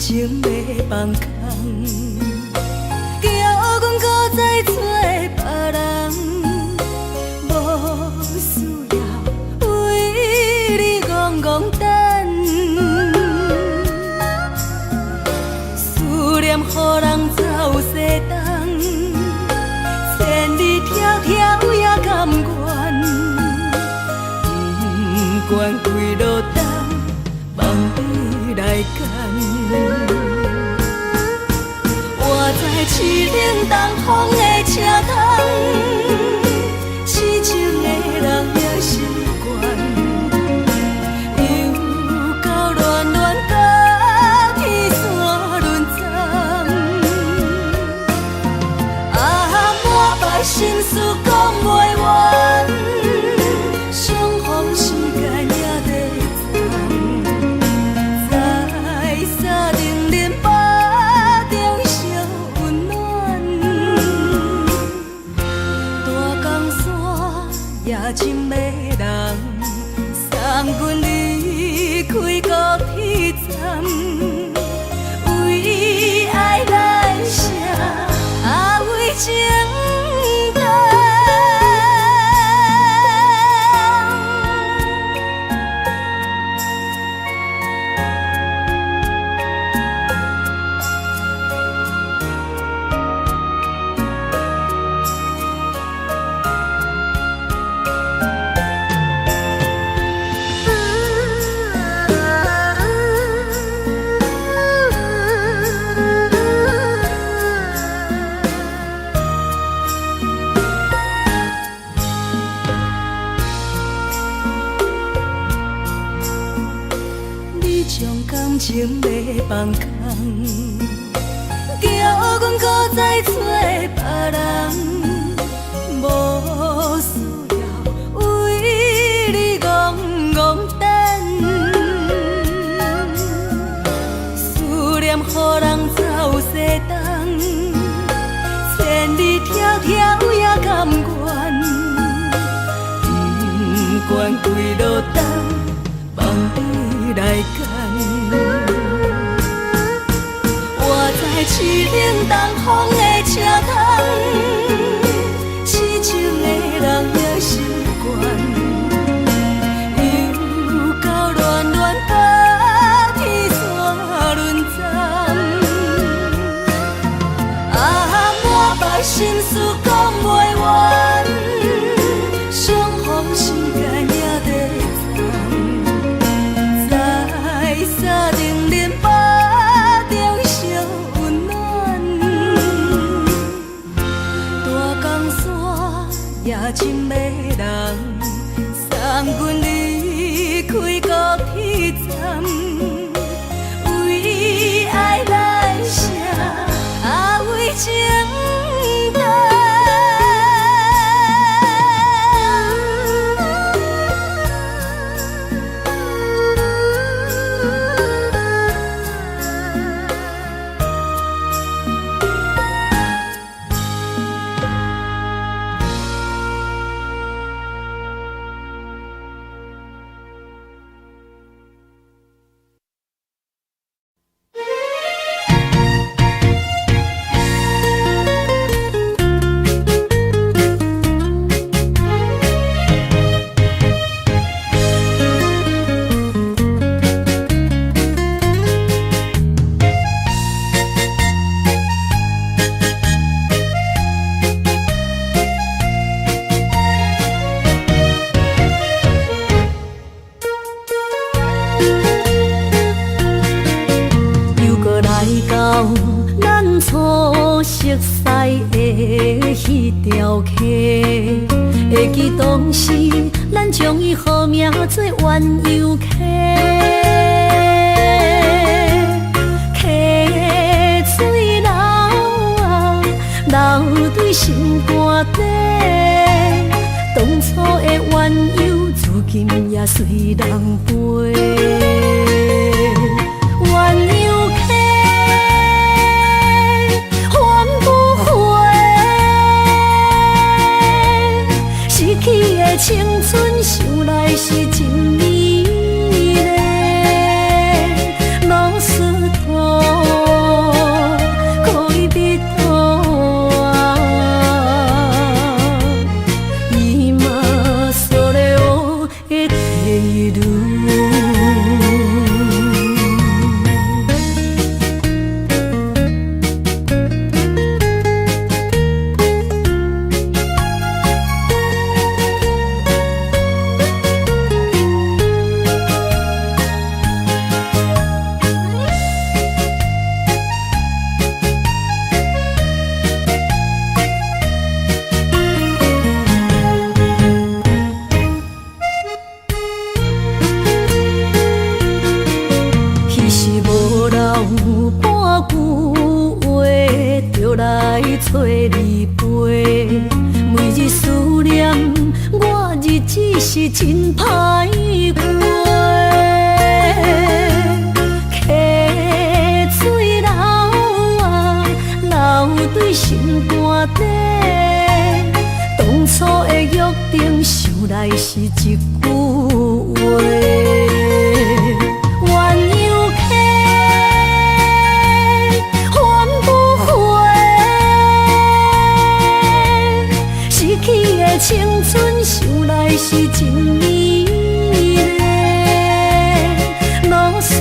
情要放空，叫阮搁再找别人，无需要为你戆戆等。思念予人走西东，千里迢迢也甘愿，不管几落冬，望你来干。我在市顶东风的车窗，痴情的人也习惯，又到恋恋到天山沦陷。啊，满腹心事讲袂完，相逢时间也在在沙丁林巴中烧温暖。大江山夜深的人，送阮离开高铁站，为爱来写啊为情长。情要放空，叫阮搁再找别人，无需要为你戆戆等。思念予人走西东，千里迢迢也甘愿，不管几落冬，望你来干。市顶东风的车窗，痴情的人也习惯，又到恋恋到天山沦陷。啊，满腹心事讲袂完，相逢时间也在沙丁林巴中烧温暖。夜深的人，送阮离开高铁站，为爱来写啊为情长。会记当时，咱将伊号名做鸳鸯溪，溪水流啊，流对心肝底。当初的鸳鸯，如今也随人飞。鸳鸯溪。 去的青春想来是真美丽，老师徒是真歹过。溪水流啊，流对心肝底。当初的约定，想来是一句话。鸳鸯溪，换不回。失去的青春，想来是真美丽。老师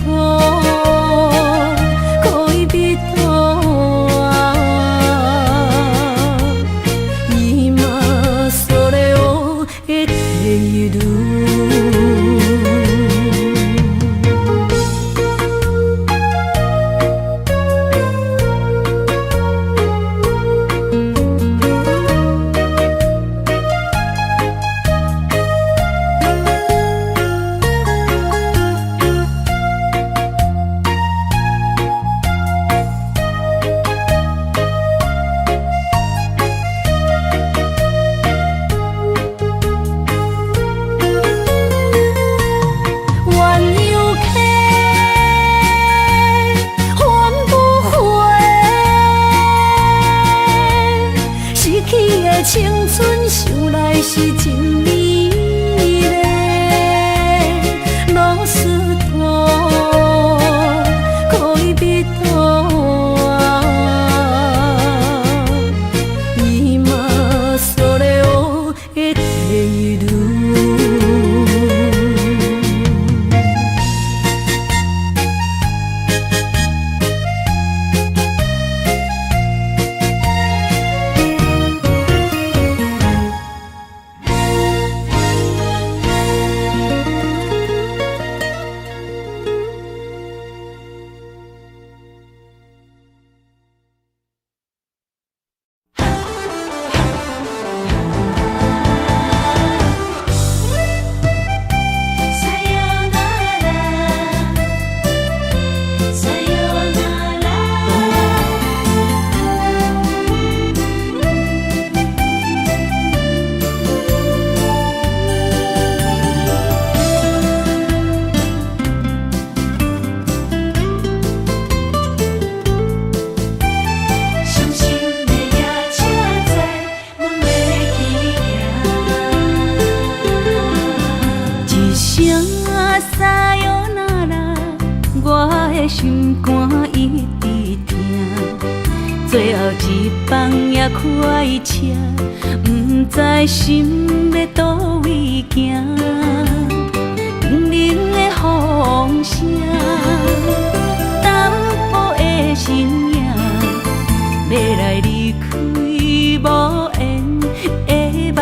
多，可以比多啊。今それを得ている。青春想来是真美丽，老师多，可以比多啊。今それを得ている。心肝一直疼，最后一放也开车，不知心要倒位行。冷冷的风声，淡薄的身影，要来离开无缘的梦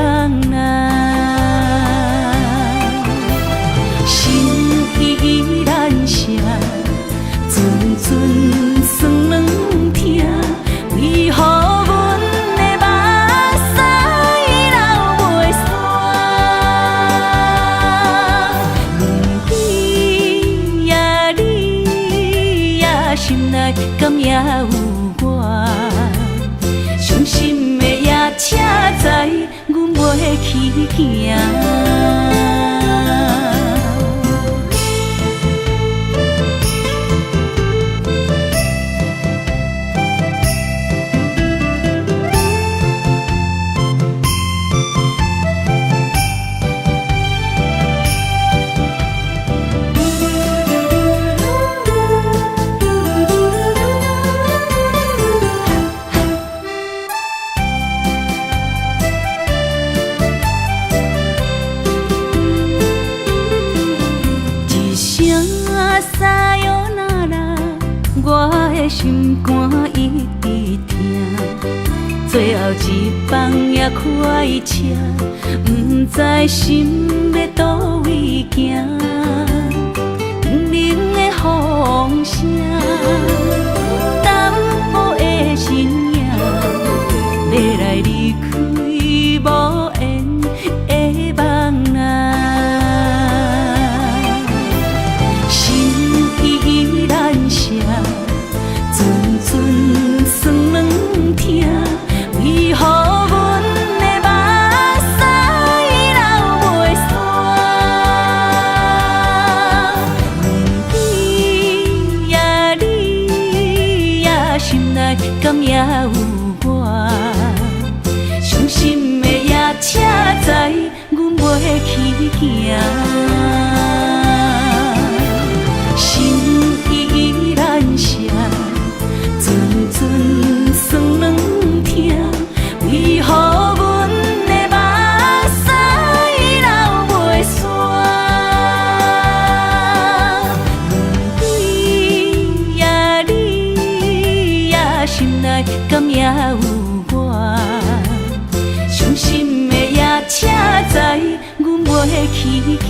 啊。心依然舍。阵阵酸软疼，为何阮的目屎流袂煞？轮回呀，你呀，心内敢也有我？伤心的夜车载，阮袂去行。心肝一直疼，最后一放也开车，不知心要倒位行。冷冷的风声，淡薄的身影，要来离开无缘的梦啊。心依然舍。阵阵酸软疼，为何阮的目屎流袂有我，伤心的夜车载阮袂去行，心依然舍，阵阵酸软痛，为何阮的目屎流袂煞？问对呀，你呀心内敢也有我？伤心的夜车载阮袂去行。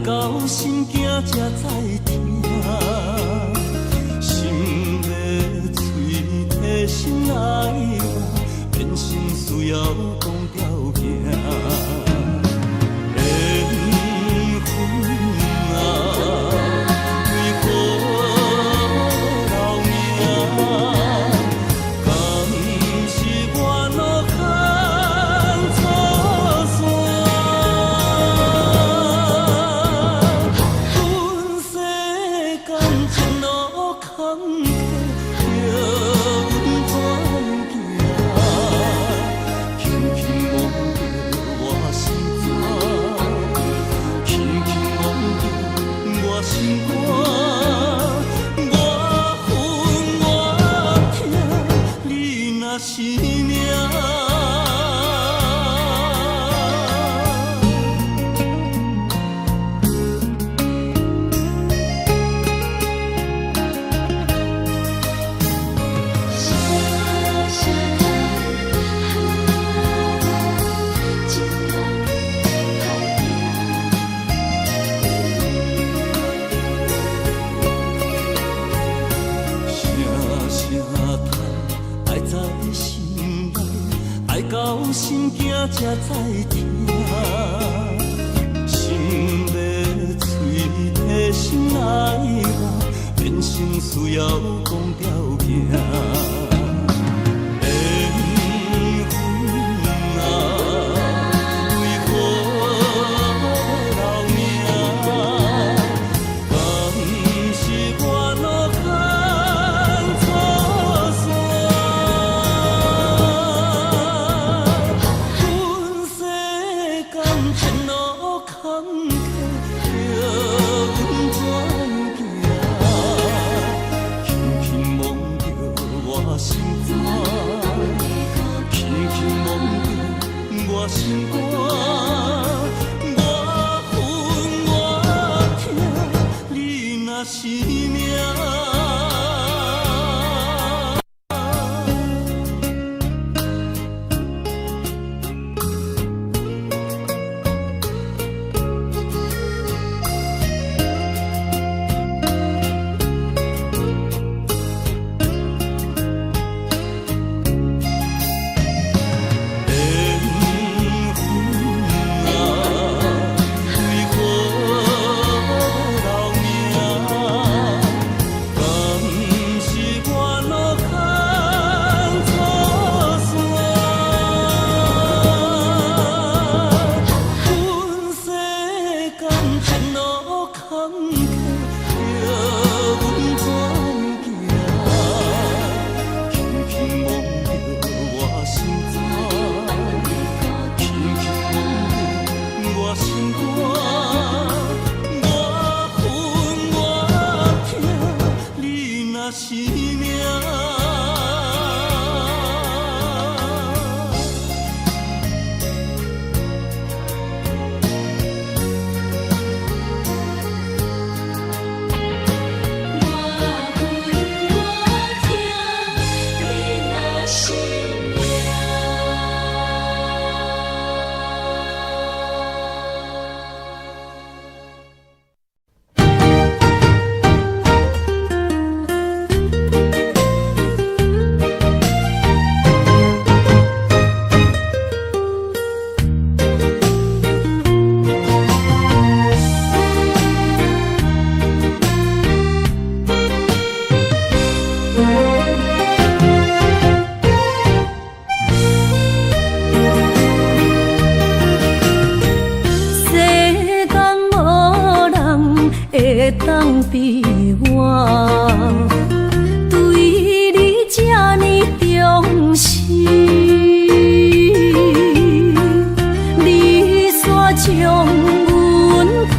到心惊才知听，心要嘴提心爱我，变成需要讲条行。心惊才知听，心要嘴提心爱我，变成需要讲条行。当比我对你这呢重视，你煞将阮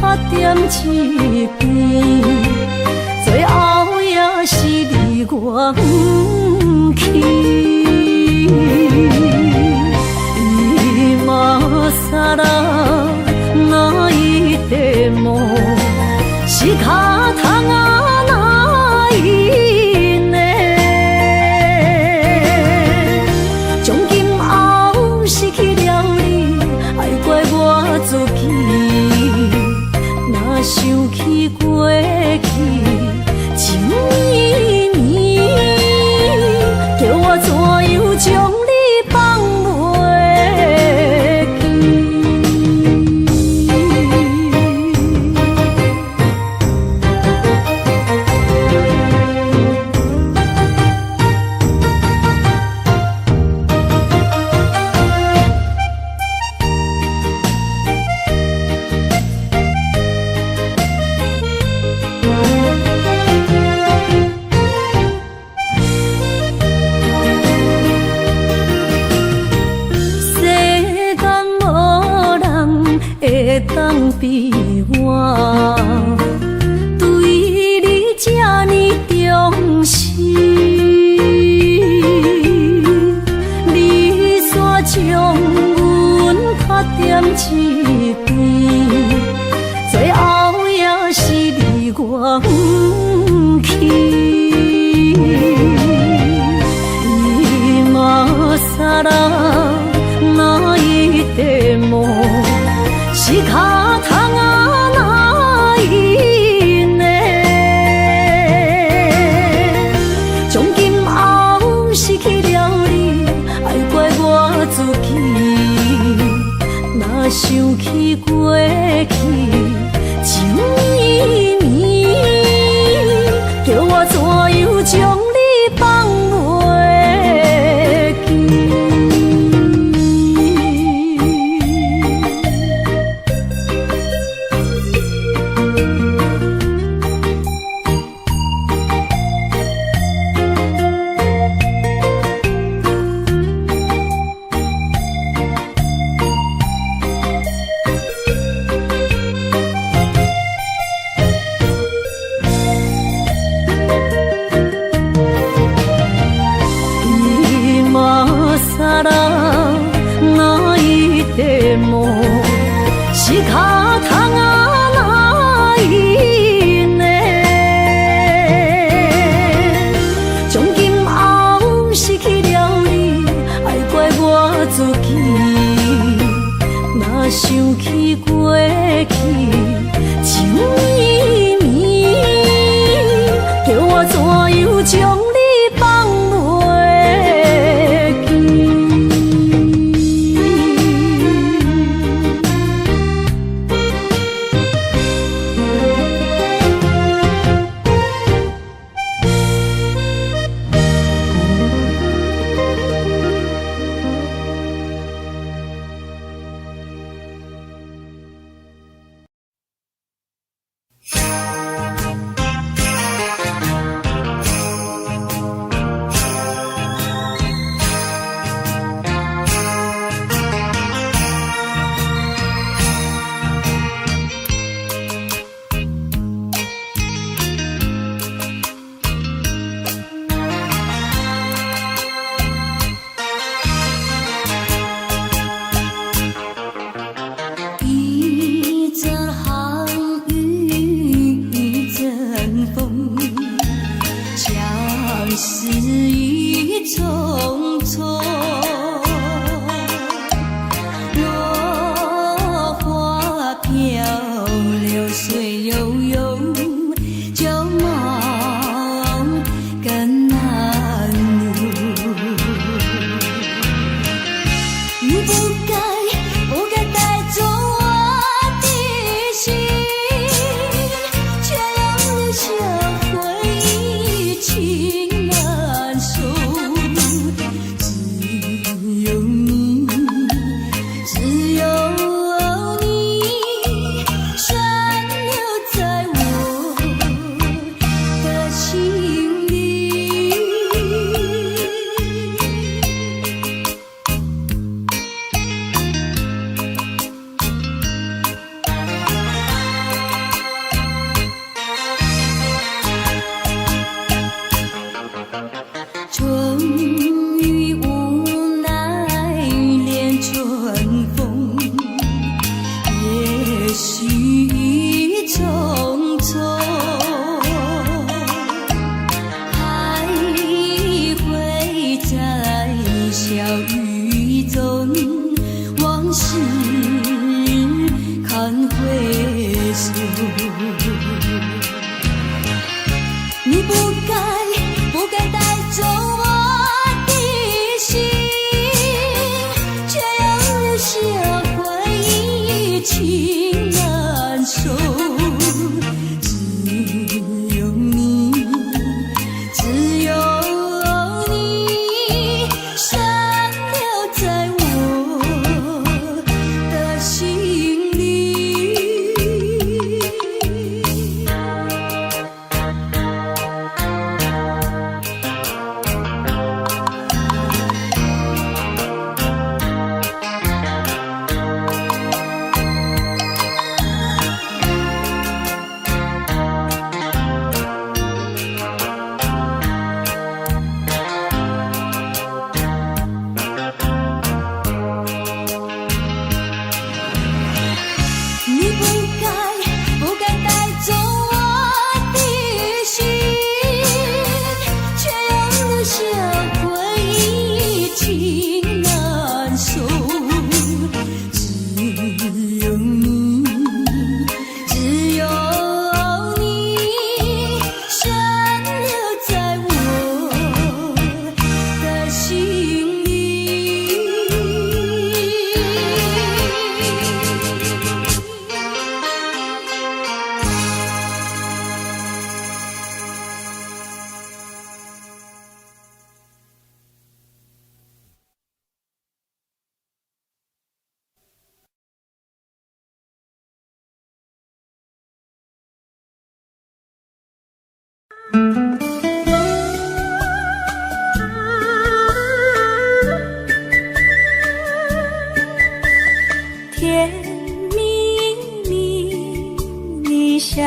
拍点一边，最后也是离我不去。今ら泣いても仕方がないね。从今后失去了你，爱怪我自己。若起过去情绵绵，叫我怎样将你放袂记？是脚桶啊哪伊呢？从今后失去了你，爱怪我自己。若想起过去情绵绵，叫我怎样将你放袂记？笑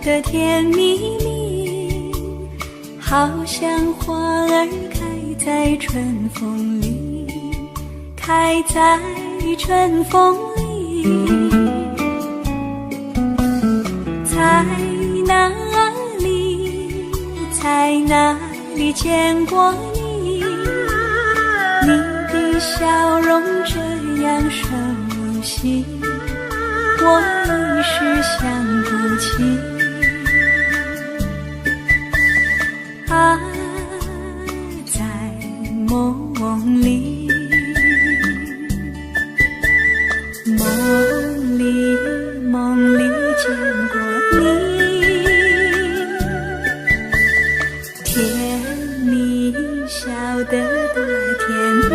得甜蜜蜜，好像花儿开在春风里，开在春风里。在哪里，在哪里见过你？你的笑容这样熟悉，我一时想不起。啊，在梦里，梦里见过你，甜蜜笑得多甜蜜。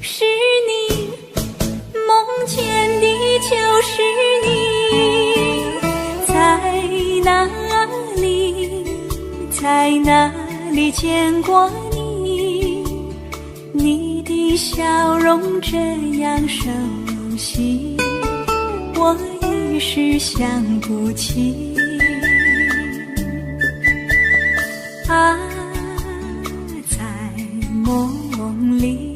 是你，梦见的就是你。在哪里见过你？你的笑容这样熟悉，我一时想不起。啊，在梦里。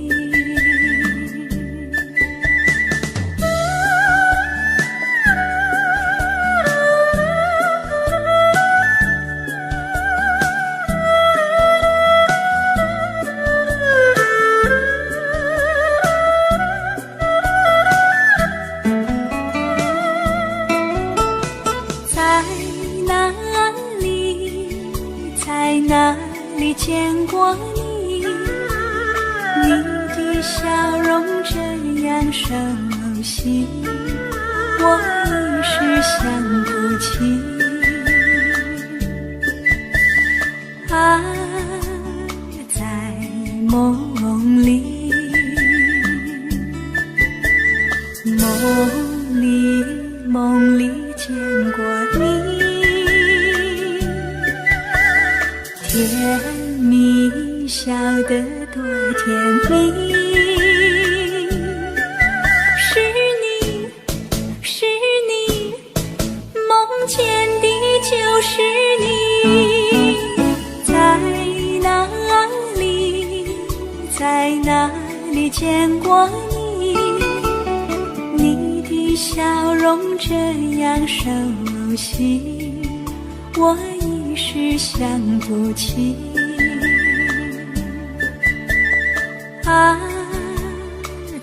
在哪里见过你？你的笑容这样熟悉，我一时想不起。啊，在梦里，梦里见过你。甜蜜笑得多甜蜜，是你，梦见的就是你。在哪里见过你？你的笑容这样熟悉，我一时想不起。啊，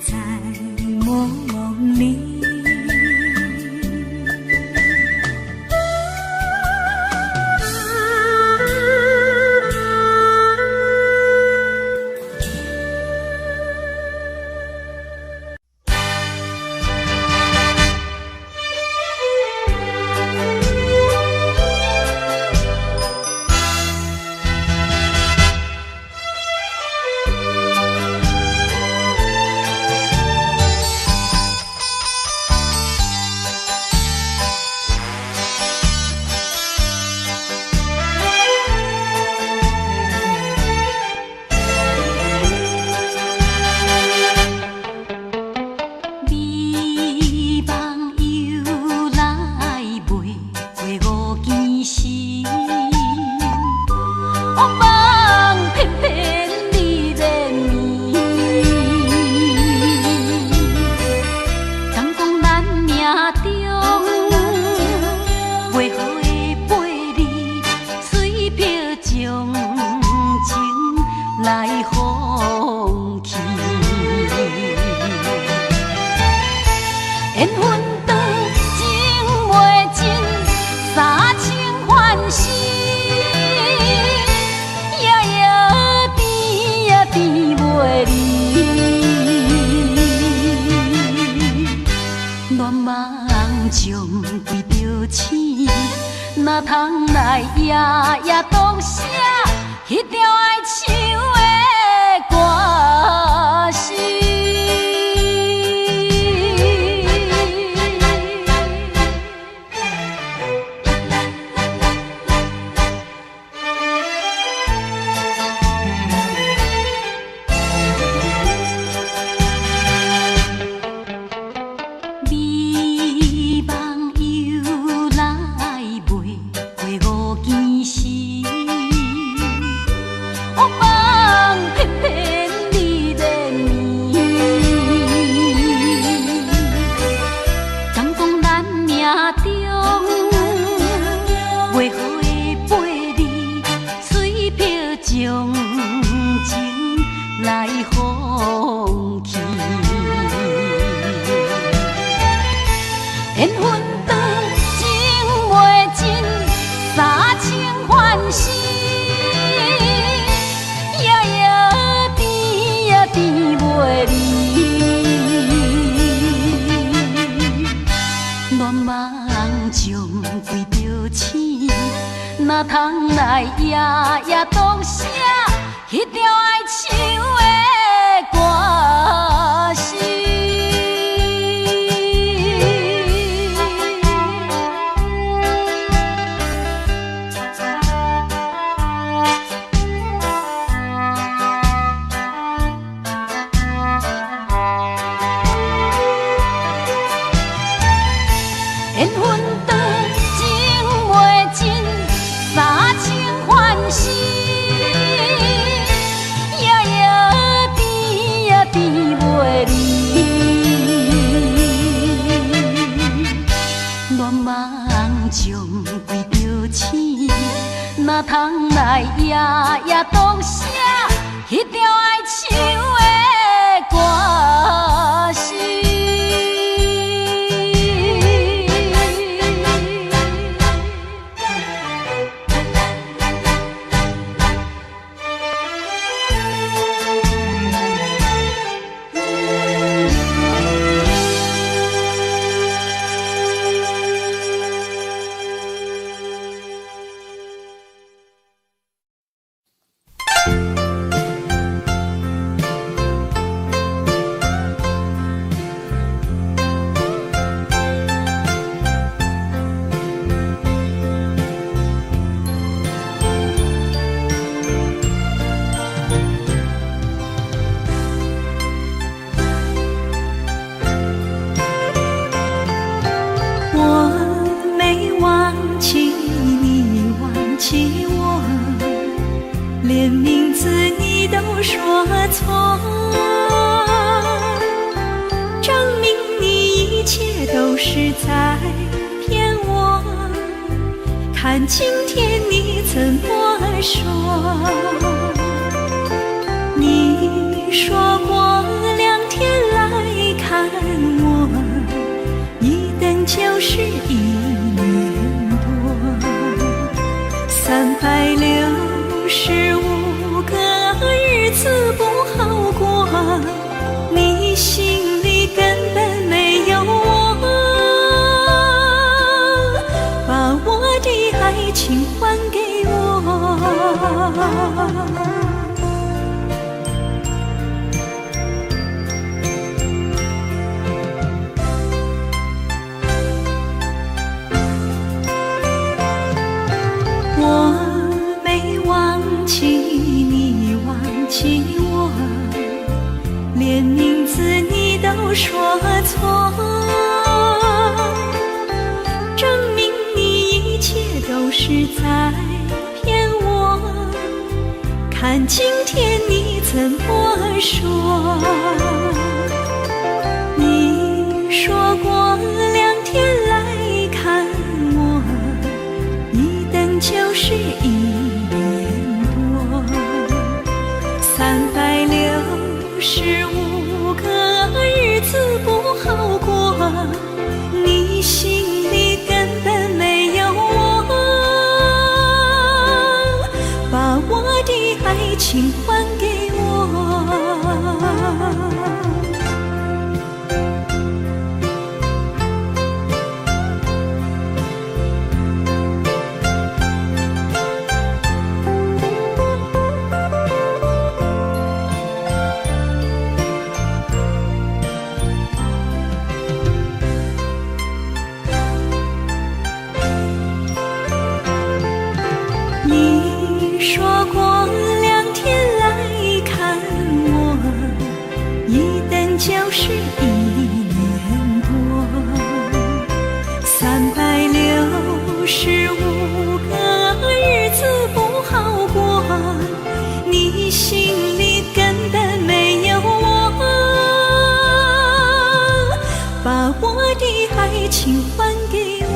在梦里。哪通来夜夜读写迄条爱唱的歌词？缘分长情袂尽，三情换死，夜夜甜呀甜袂离。乱梦中规着醒，哪通来夜夜独写迄条爱唱的歌词。缘分长情袂尽，三情换死，夜夜甜呀甜袂离。乱梦中规着醒，哪通来夜夜独写迄条爱唱的歌词。连名字你都说错，证明你一切都是在骗我。看今天你怎么说？你说过2天来看我，一等就是1年多，365个日子不好过，你心里根本没有我，把我的爱情还给我。我没忘记你忘记我，连名字你都说错，证明你一切都是在骗我。看今天你怎么说？你说过2天来看我，一等就是1年多，365个日子不好过，你心里根本没有我，把我的爱情还给我。你说过2天来看我，一等就是1年多，365个日子不好过，你心里根本没有我，把我的爱情还给我。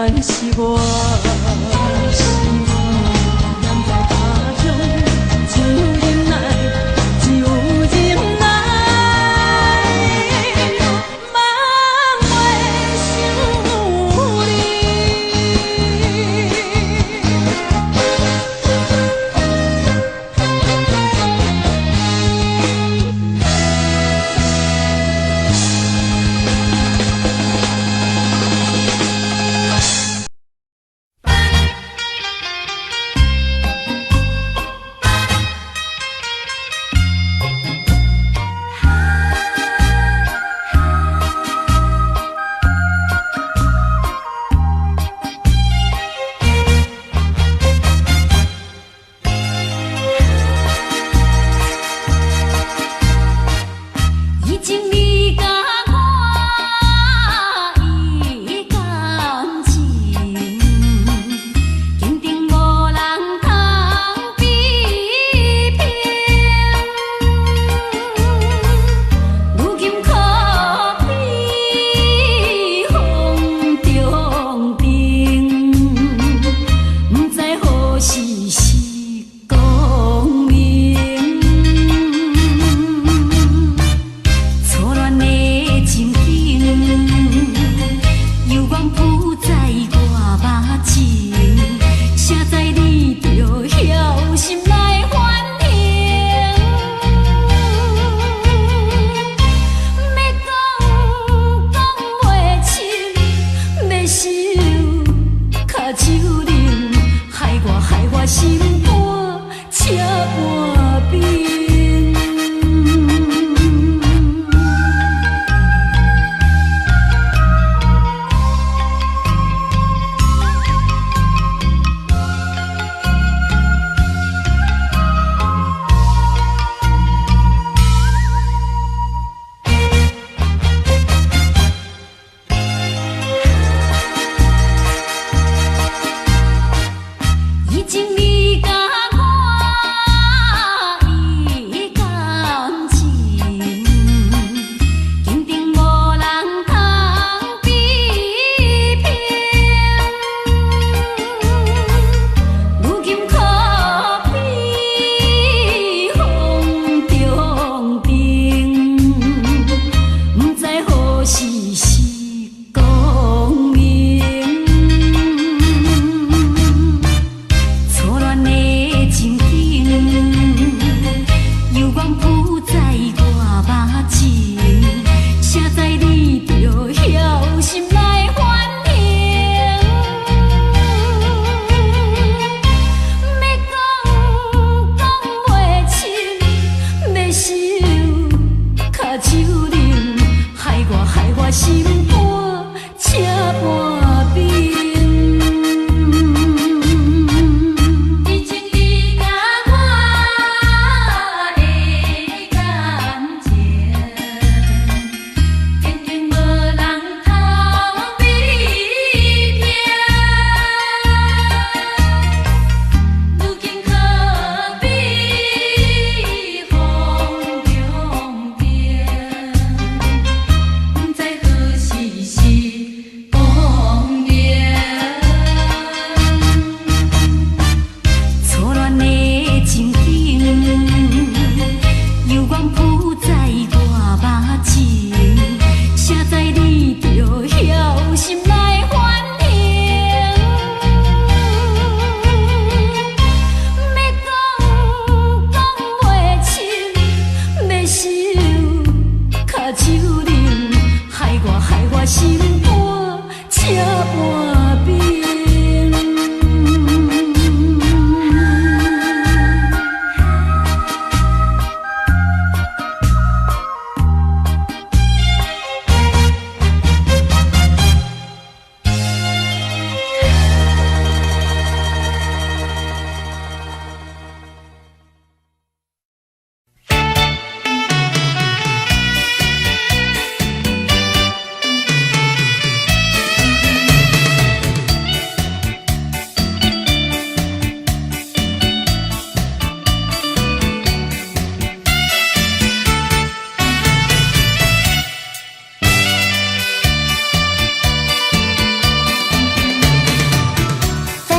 原是我。人在他乡，只有忍耐，只有忍耐，梦袂想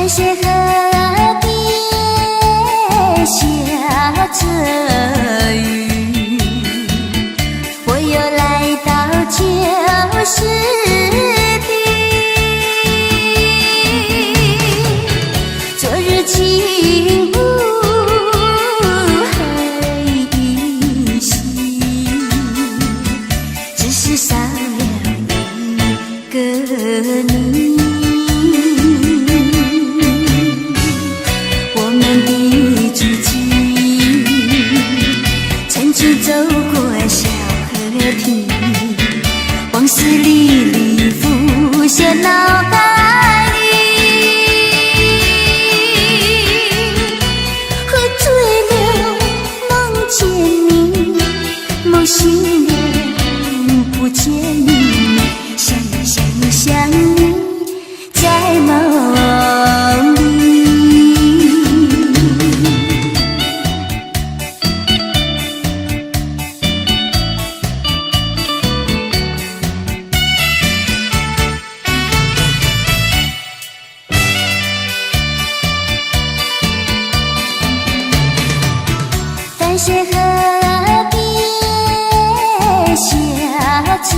淡水河边下着雨，我又来到旧时地。昨日情不还依稀，只是少了一个你。我们的足迹曾经走过小河堤，往事历历浮现脑海里。喝醉了梦见你，梦醒了不见你，想你在梦里。淡水河边下着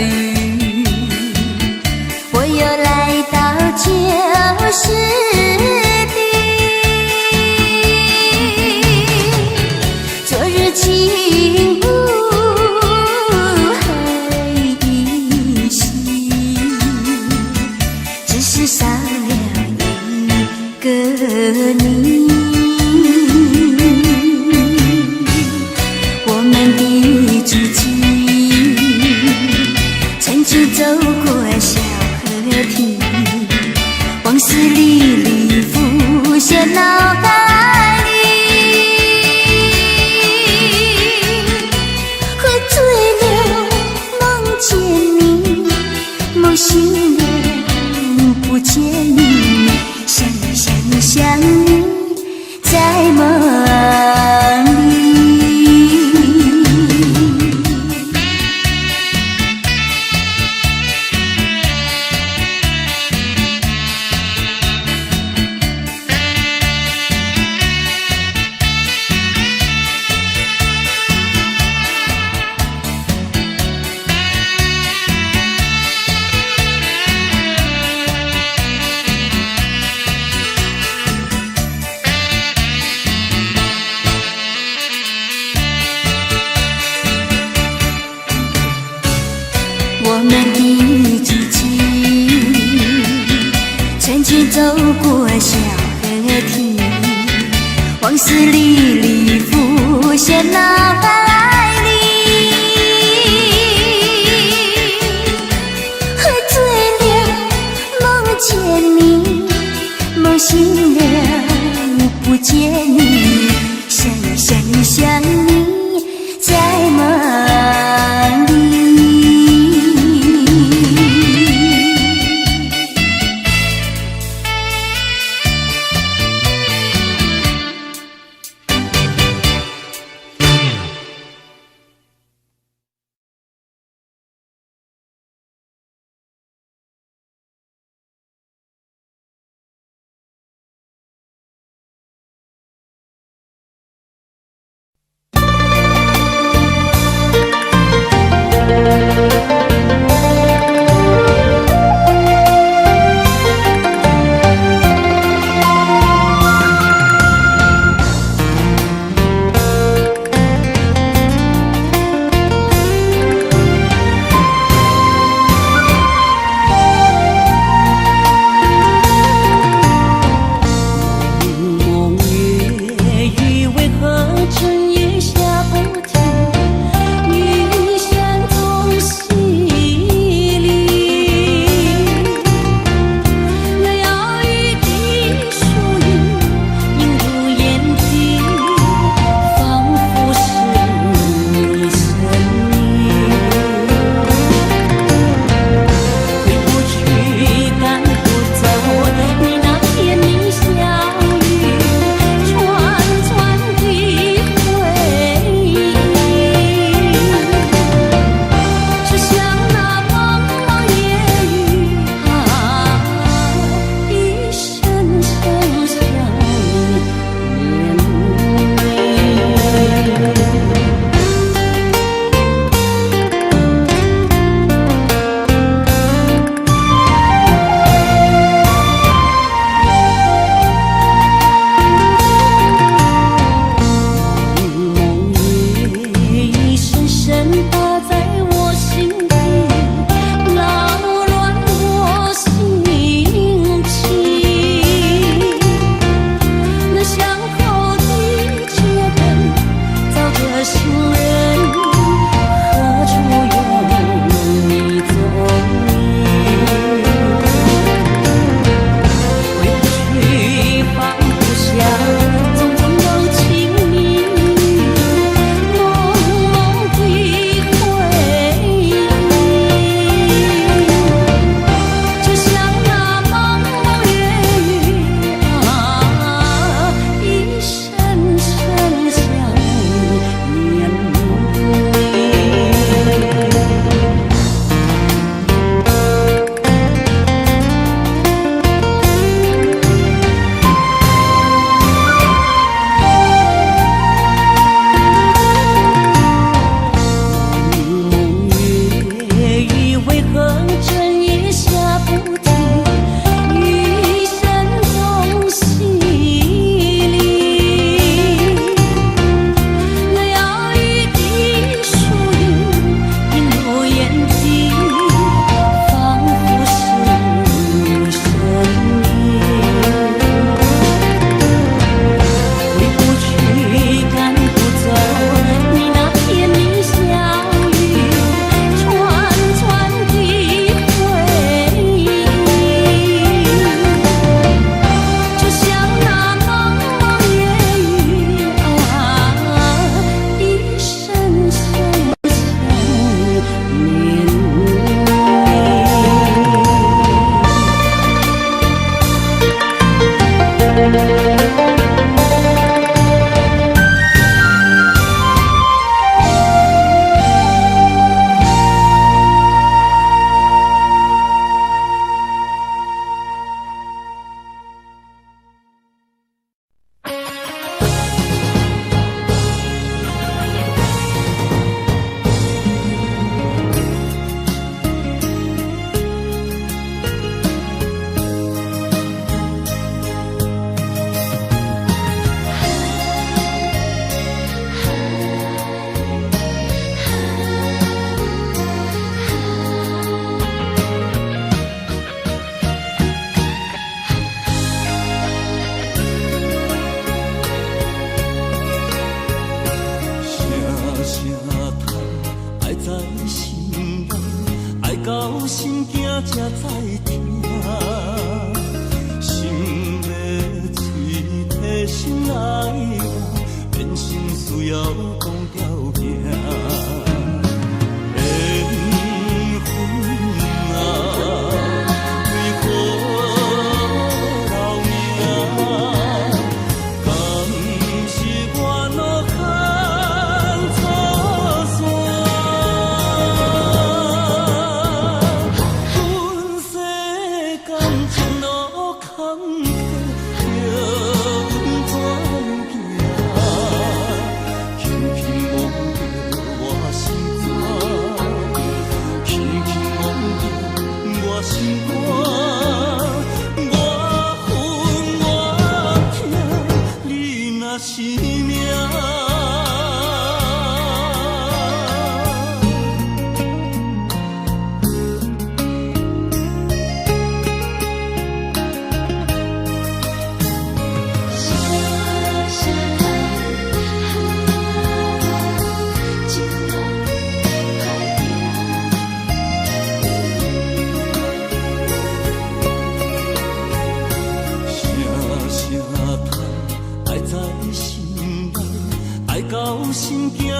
雨，我又来到旧时地。昨日情不还依稀，只是少了一个你。我们的足迹曾经走过小河堤，往事历历浮现脑海里。喝醉了梦见你，梦醒了不见你，想你在梦里。我们的足迹曾经走过小河堤，往事历历浮现脑海里。喝醉了梦见你，梦醒了不见你，想你在梦里。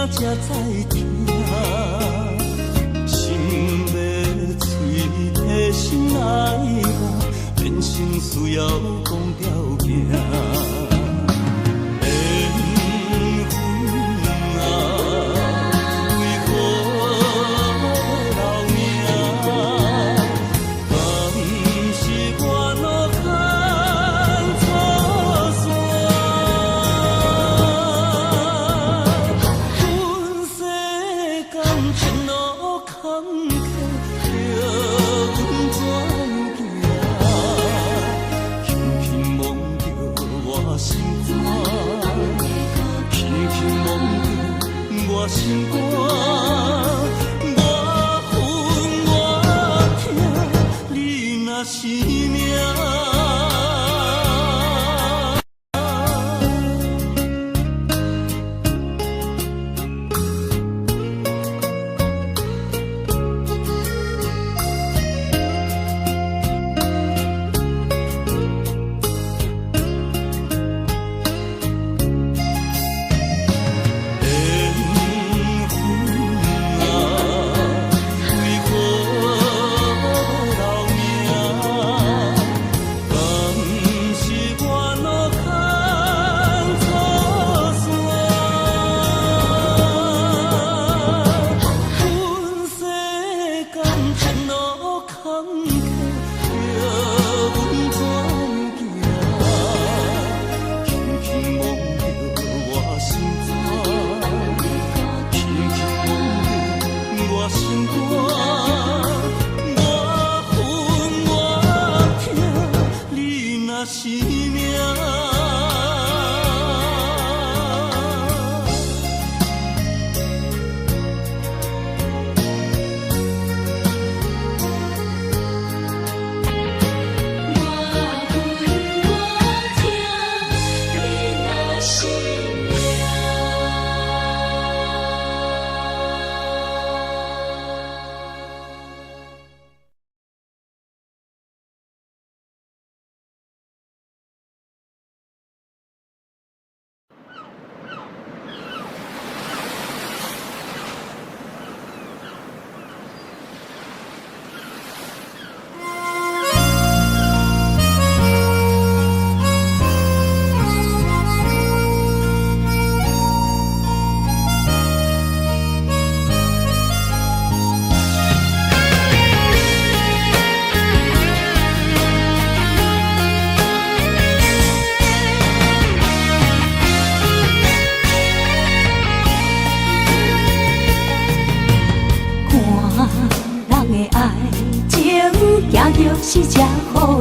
才知听，心要碎提心爱我，人生需要讲条行。心肝，我恨我痛，你若是命。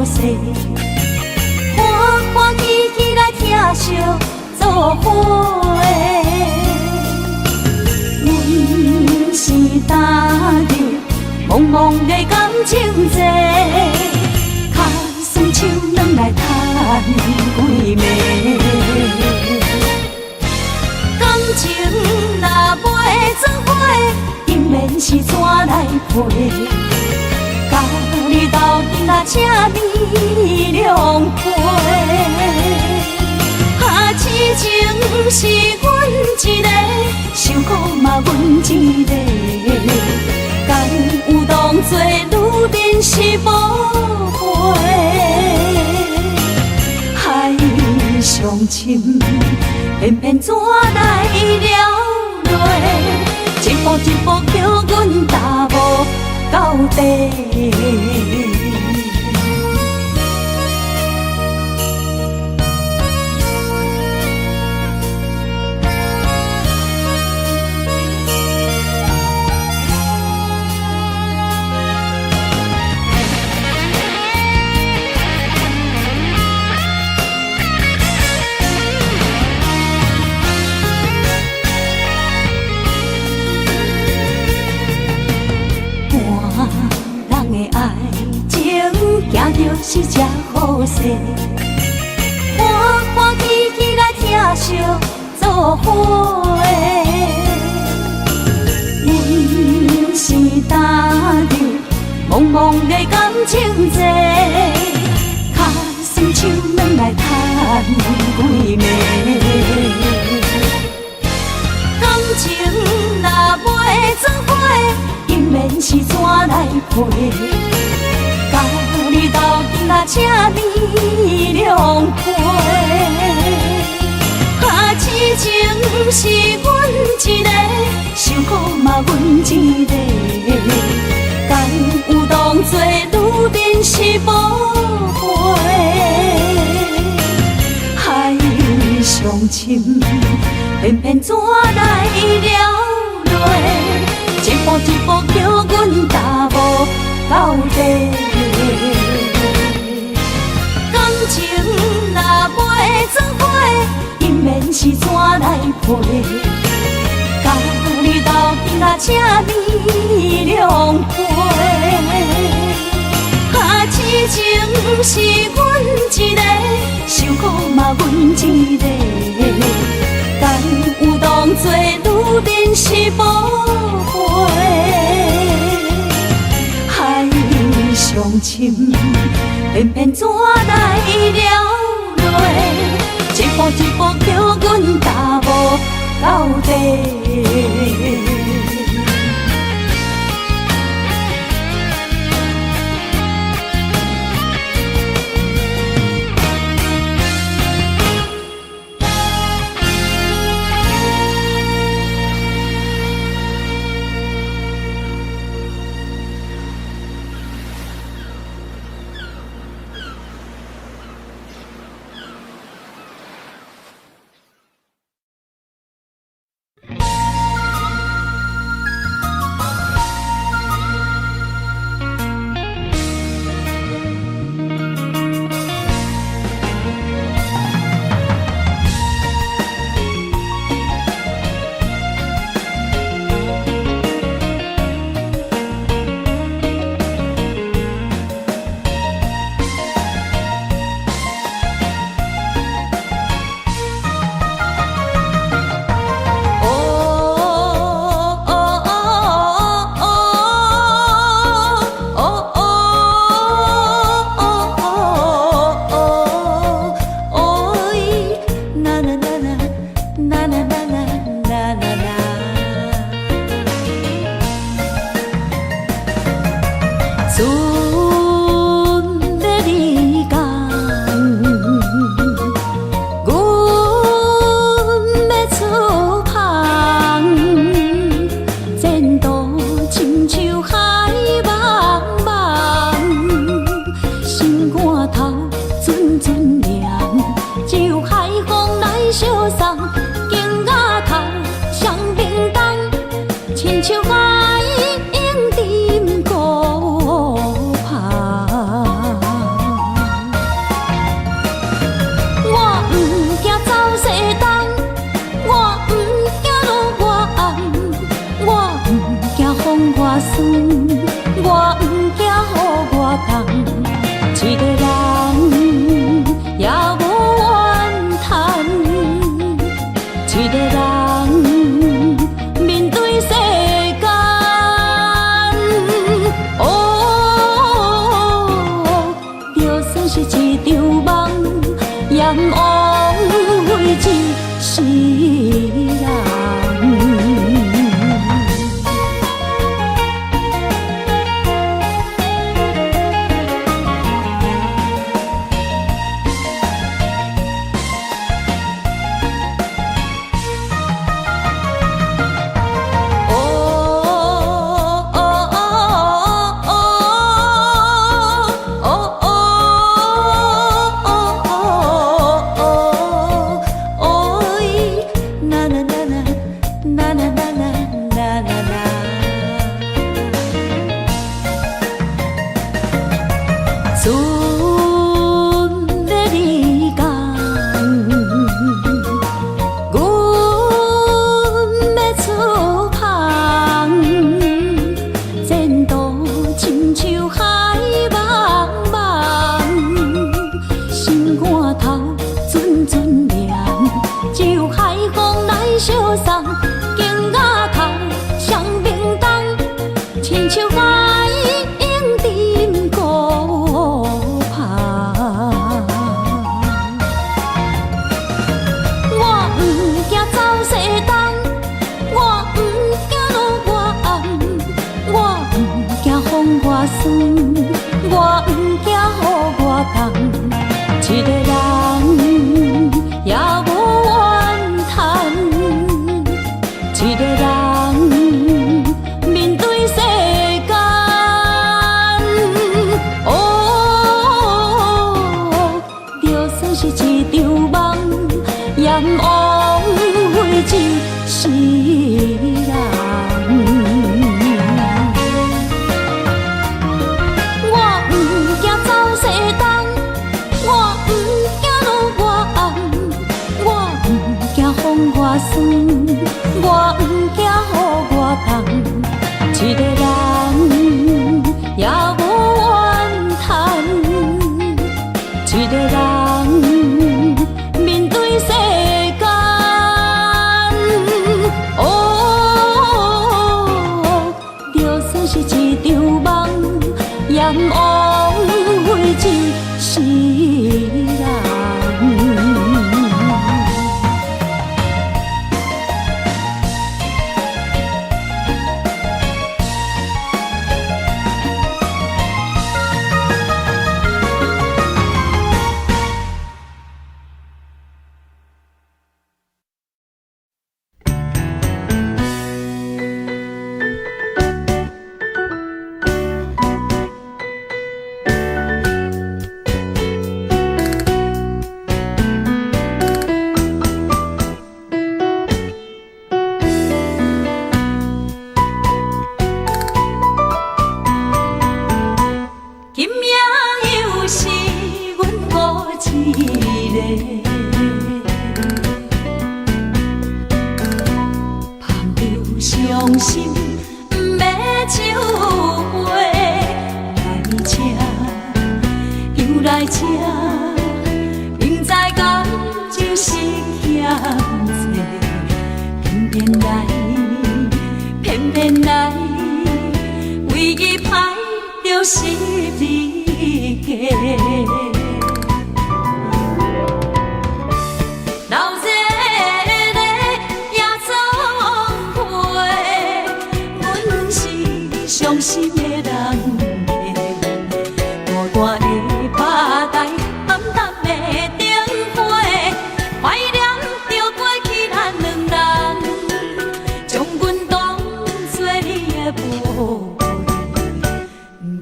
势，欢欢喜喜来疼惜做伙的。阮是踏入茫茫的感情债，卡酸手软来叹几暝。感情若袂做伙，因免是怎来陪？甲你斗阵啊，请你谅陪。啊，痴情是阮一个，伤苦嘛阮一个。敢有当作女人是无陪？海上深，偏偏怎来了落？一步一步叫阮踏无到底。是这好势，欢欢喜喜来疼惜做伙的。阮是踏入茫茫的感情债，卡酸手软来叹几暝。感情若袂做伙，因免是怎来陪？甲你斗阵啊，请你谅陪。啊，痴情是阮一个，伤苦嘛阮一个。敢有当作女人是无陪？海上深，偏偏怎来了落？一步一步叫阮踏无到底。感情若袂做伙，因免是怎来陪？甲你斗阵啊，请你谅陪。啊，痴情是阮一个，伤苦嘛阮一个。敢有当作女人是无陪？海上深，偏偏怎来了落？一步一步叫阮踏无到底。是一场梦，魘魍为一世人。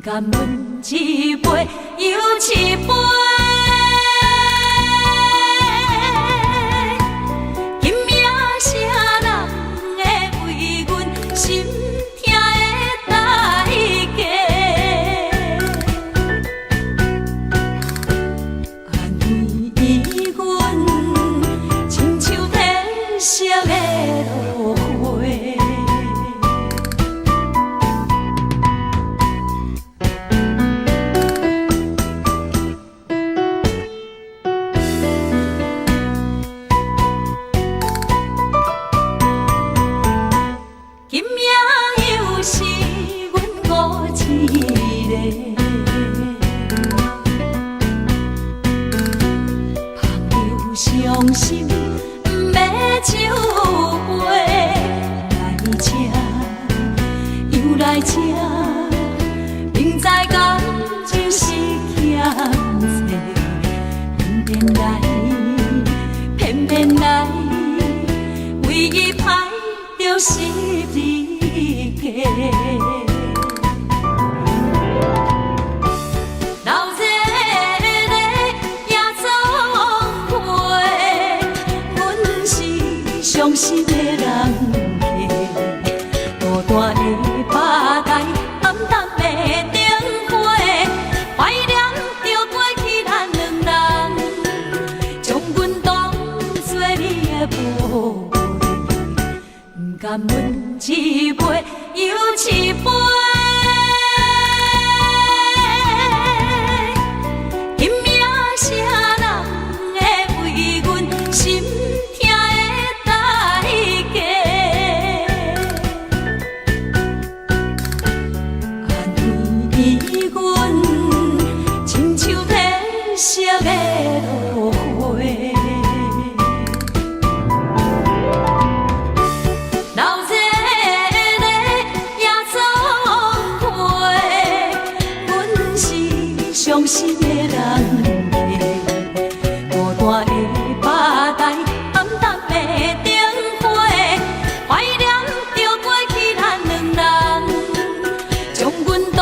甘阮一杯友情。伤心，不要酒杯来吃，又来吃，明知感情是欠债，偏偏来，唯一歹就是你家。伤心的人客，孤单的吧台，暗淡的灯花，怀念着过去咱两人，将阮当作你的宝贝，不甘阮一杯又一杯。今夜啥人会为阮心？色的落花，流热的夜总会，阮是伤心的人客，孤单的吧台，暗淡的灯花，怀念着过去咱两人，将阮当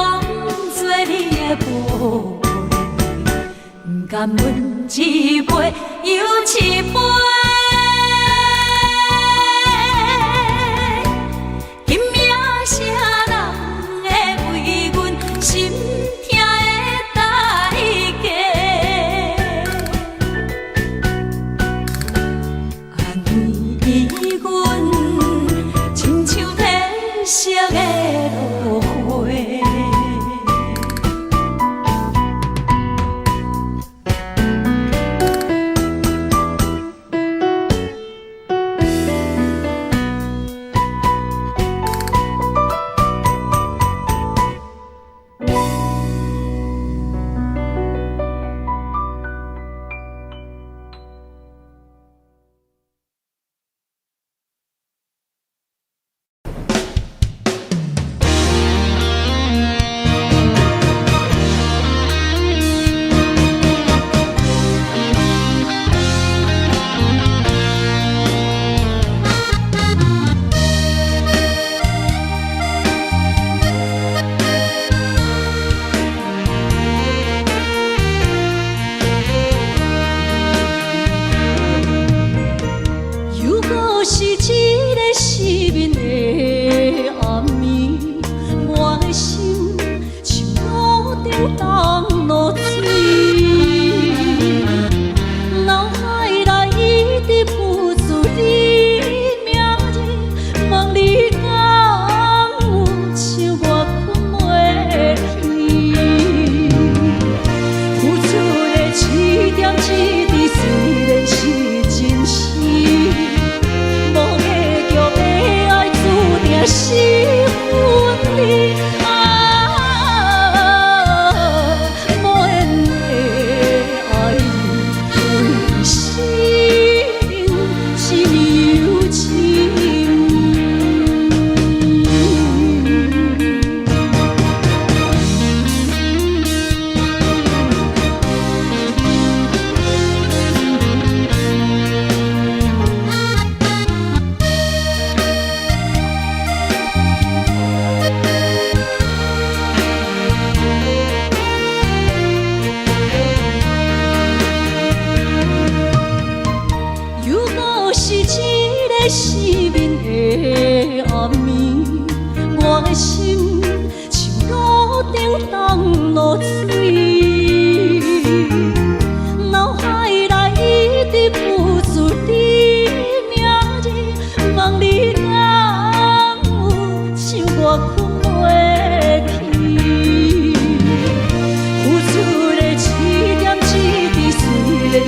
作你的宝。甘阮一杯又一杯，今夜啥人会为阮心痛的代价？安慰阮，亲像褪色的落花。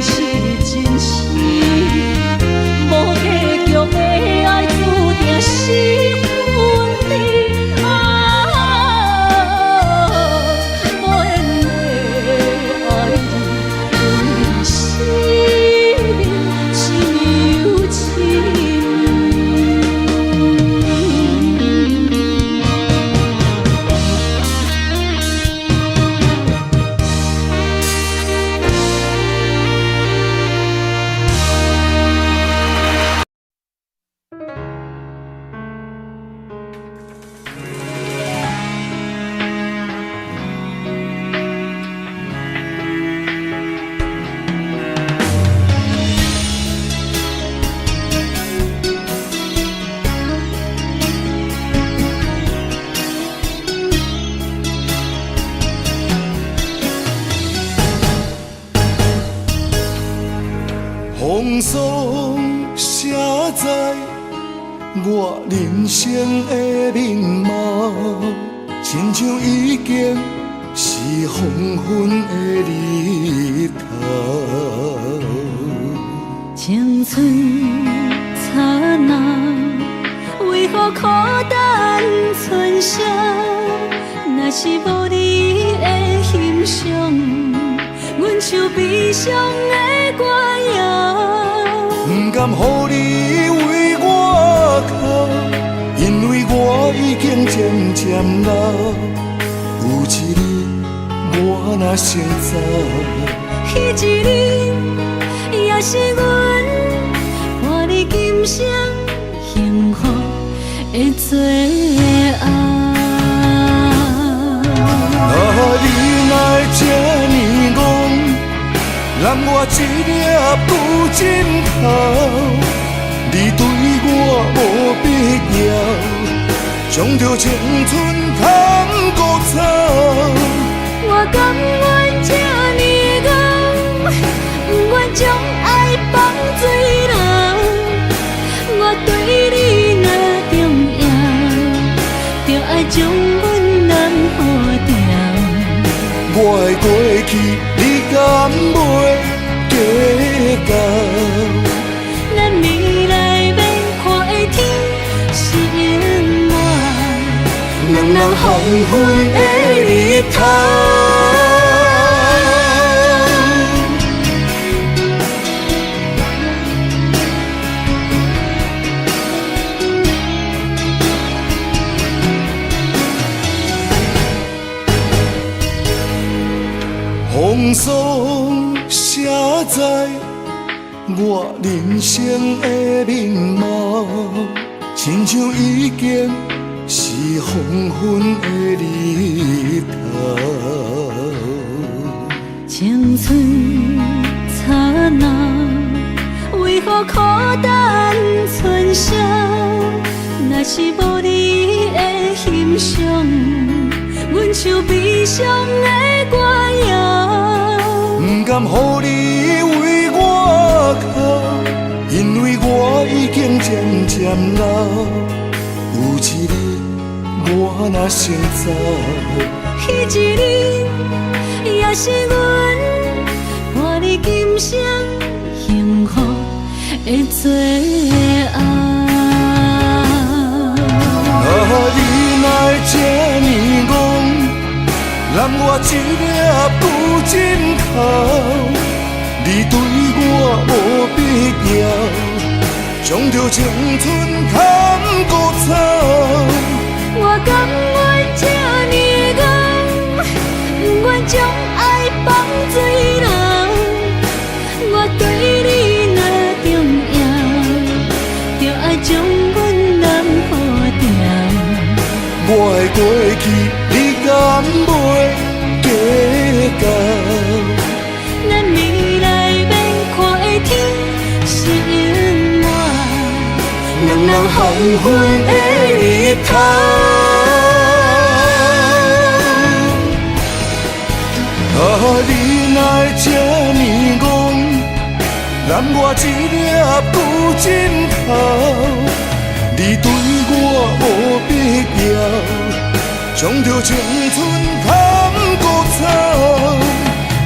是真实，无结局的爱注定是。风霜写在我人生的面貌，亲像已经是黄昏的日头。青春刹那，为何孤单存剩？若是无你的欣赏，阮像悲伤的歌谣。不甘予你为我哭，因为我已经渐渐老。有一日我若先走，彼一日也是阮伴你今生幸福的最后。你若会这呢戆，揽我一粒不枕头，你对我无必要，将着青春通孤草。我甘愿这呢戆，不愿将爱放水流。我对你若重要，就爱将阮人付掉。我的过去，你敢袂计较？咱未来要看的天是永远，两人黄昏的日头。风霜写在我人生的面貌，亲像已经是黄昏的日头。青春刹那，为何孤单存剩？若是无你的欣赏，阮像悲伤的歌谣。不甘予你为我哭，因为我已经渐渐老。有一日我若先走，彼一日也是阮伴你今生幸福的最后。你若会这呢戆，揽我一粒不枕头，你对我无必要，将着青春通孤草。我甘愿这呢戆，不愿将爱放水流。我对你若重要，就爱将阮人付掉。我的过去，你敢袂计较？咱未来要看的天是永远，两人黄昏的日头。你若会这呢戆，揽我一粒不枕头，你对我无必要，将着青春通孤草。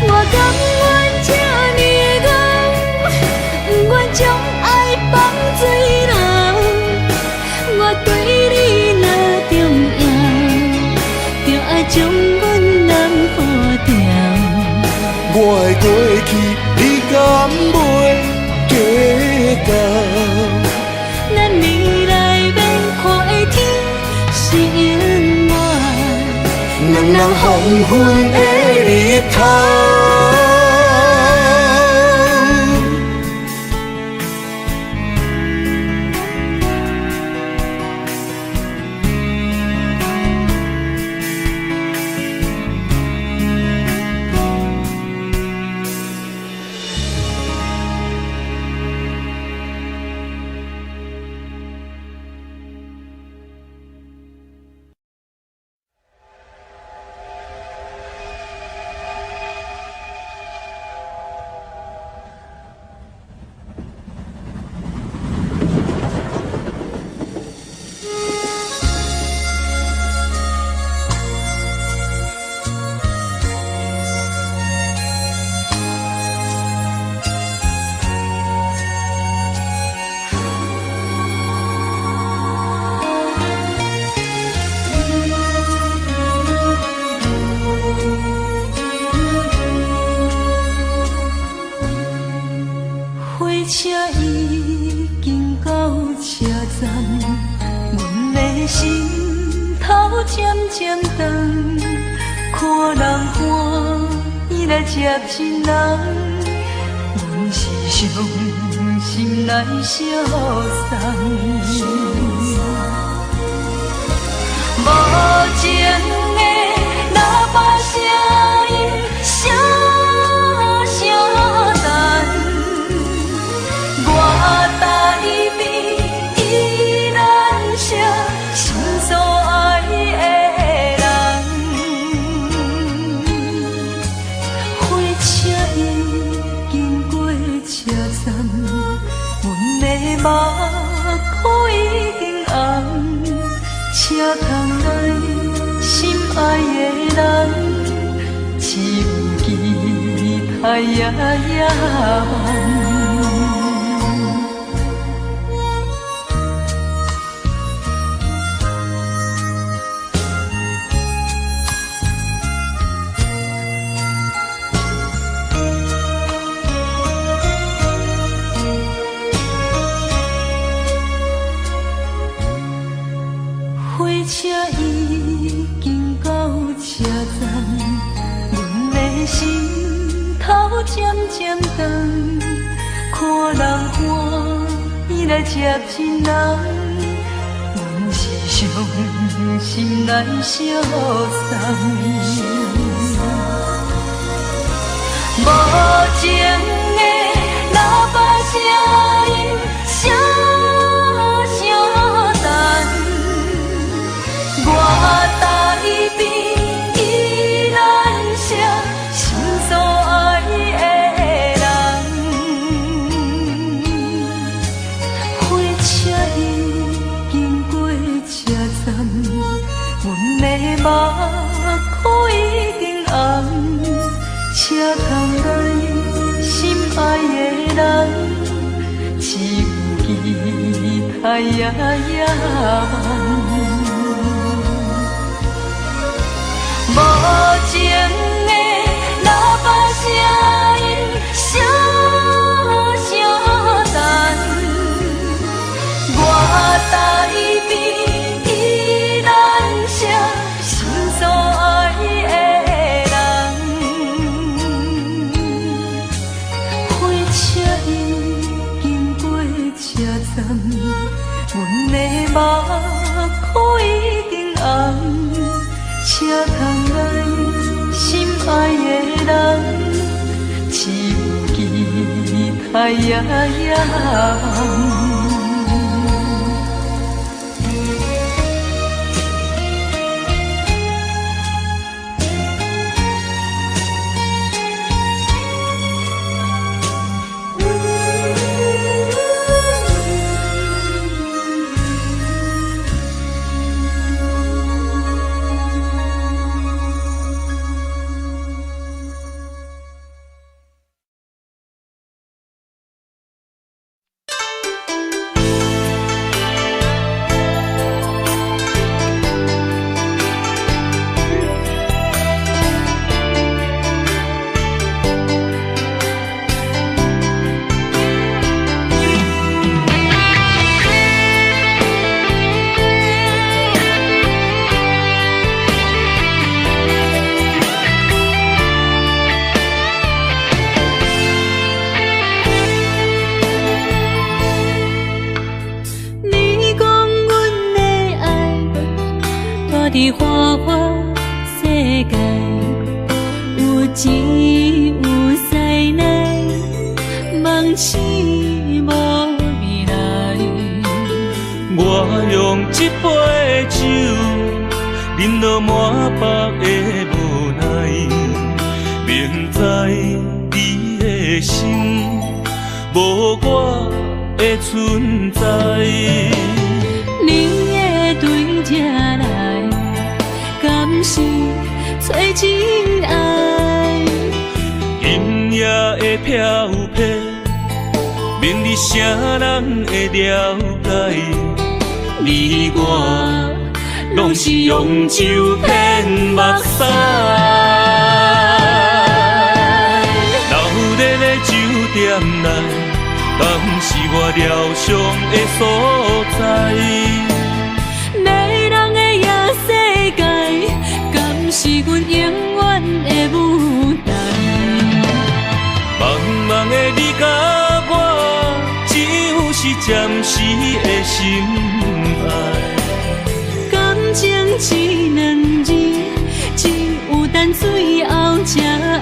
我甘愿这呢戆，不愿将爱放水流。我对你若重要，就爱将阮人付掉。我的过去，你敢袂计较？咱未来要看的天是永远，两人黄昏的日头。车已经到车站，阮的心头渐渐长，看人欢喜来接亲人，阮是伤心来相送。无情的喇叭声音，声声等。我台边依然写心所爱的人，火车已经过车站，阮的目眶已经红，车窗内心爱的人，只有期待夜夜梦。火车已经到车站，阮的心头渐渐长，看人欢喜来接亲人，阮是伤心来相送。无情的喇叭声音，声声等。我台边依然写心所爱的人，火车已经过车站，阮的目眶已经红，车窗内心爱的人，只有期待夜夜梦。无情的喇叭声音，声声等。我台边依然写心所爱的人，火车已经过车站，阮的目眶已经红，车窗内心爱的人，只有期待夜夜梦。伫花花世界，有钱有势来，梦醒无未来。我用一杯酒，饮落满腹的无奈，明知你的心无我的存在。你的对这来，敢是找真爱？今夜的飘泊，明日啥人会了解？你我拢是用酒骗目屎，流热的酒店内，敢是我疗伤的所在？迷人的夜世界，敢是阮永远的舞台？茫茫的你甲我，只有是暂时的心爱。感情一两字，只有等最后才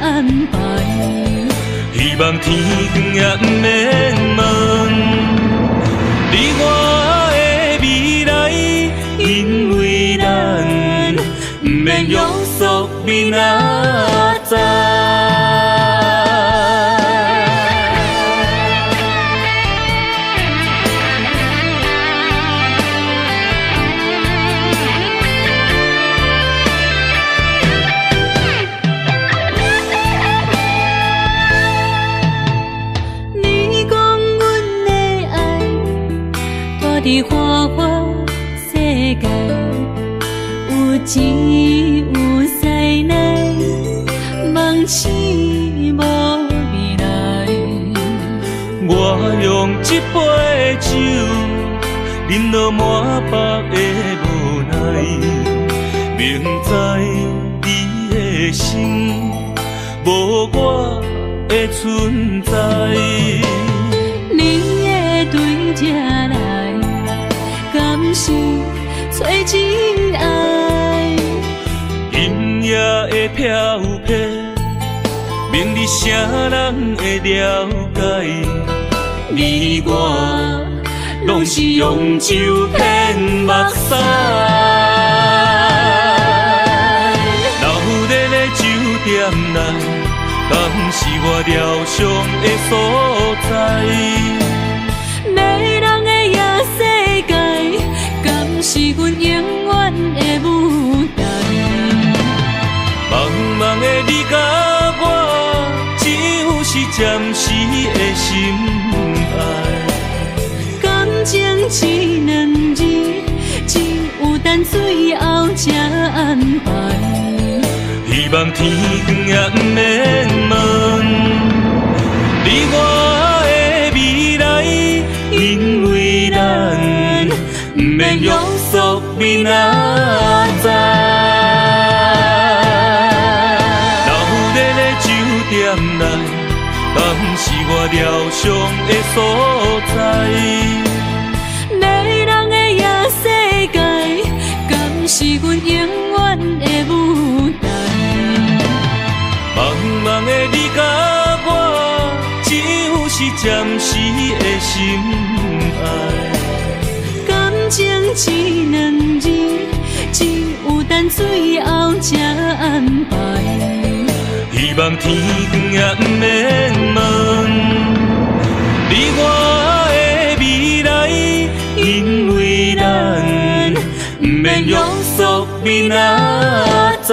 安排。希望天光也不免问，你我的未来，因为咱不免约束明仔载。伫花花世界，有钱有势来，梦醒无未来。我用一杯酒，饮落满腹的无奈，明知你的心无我的存在。你的对这来，敢是找真爱？音乐的飘飘，明日啥人会了解？你我拢是用酒骗目屎，留在咧酒店内，敢是我疗伤的所在？迷人的夜世界，敢是阮永远的舞台？茫茫的你甲我，只有是暂时的心爱。感情一两字，只有等最后才安排。希望天光也不免问，你我的未来，因为咱不免约束明仔载。留在咧酒店内，敢是我疗伤的所在？迷人的夜世界，敢是阮永远的舞台？茫茫的你甲我，只有是暂时的心爱。感情一两字，只有等最后才安排。希望天光也不免问，你我的未来，因为咱不免约束明仔载。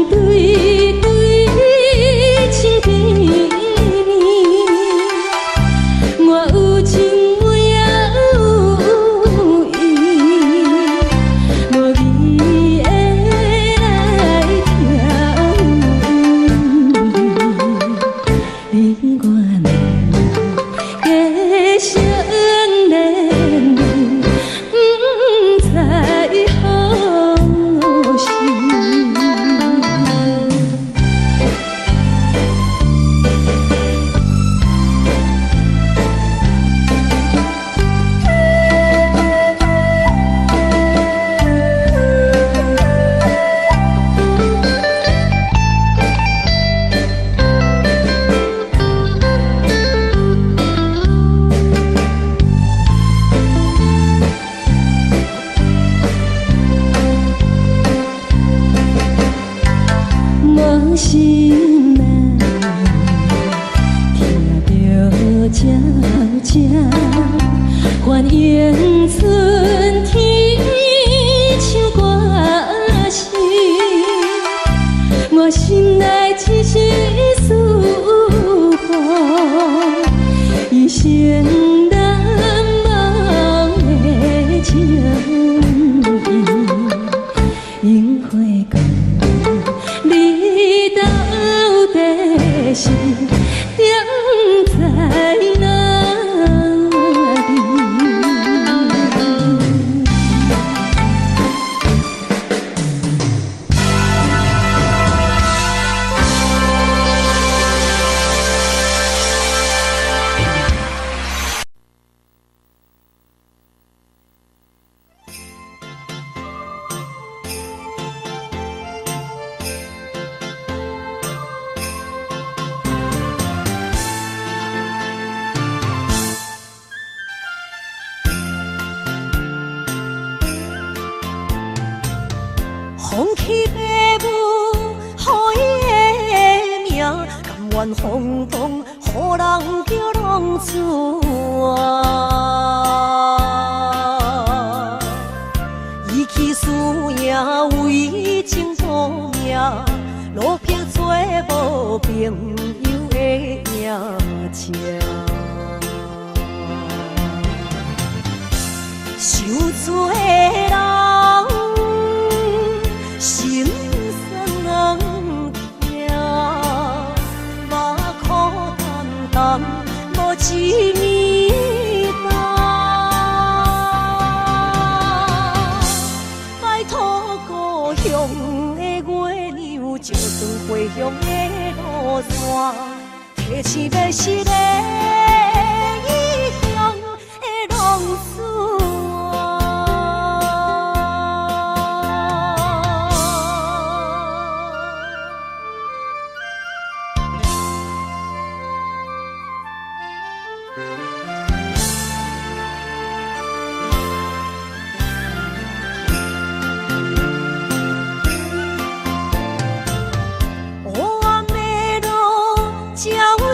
对对亲甜蜜，我有情也有意，无味的来调你我两个相恋，不知何时。无心难，听着悄悄，欢迎春天唱歌声，我心内一时思慕，一生难忘的情谊，樱花讲。你到底是踮在哪里？放弃父母，予伊的名，甘愿风风，予人叫浪子啊！伊去输赢为情赌命，路边做无朋友的命情。受罪的人。心酸人听，目苦淡淡，无一面答。拜托故乡的月亮，照光回乡的路线，提醒要是个异乡的浪子。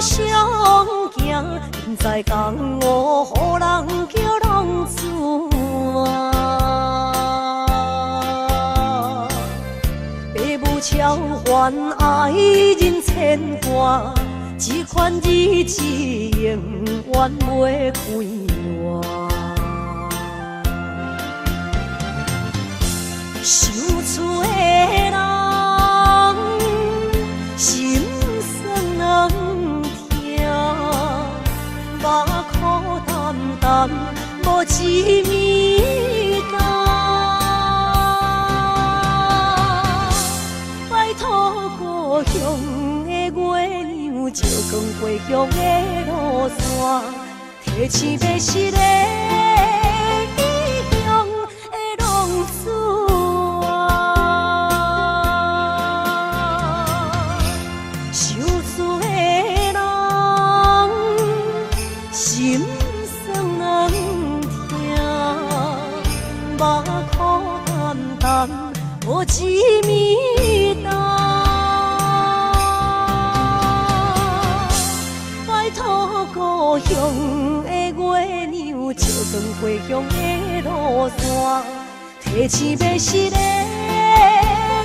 相行，现在讲我，予人叫浪子啊！父母超还爱人牵挂，这款日子永远袂开换。受罪的人，心酸人。目苦淡淡，无一面答。拜托故乡的月亮，照光回乡的路线，提醒要是个异乡的浪子啊！受罪的人。心酸人听，目苦淡淡，无一面答。拜托故乡的月亮，照光回乡的路线，提醒要是个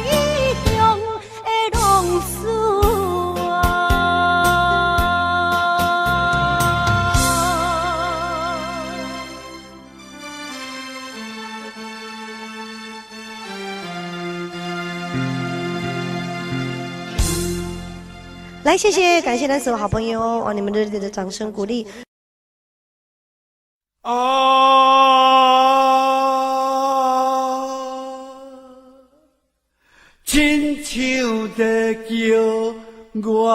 异乡来，谢谢，感谢咱所有好朋友哦，你们热烈的掌声鼓励。亲像在叫我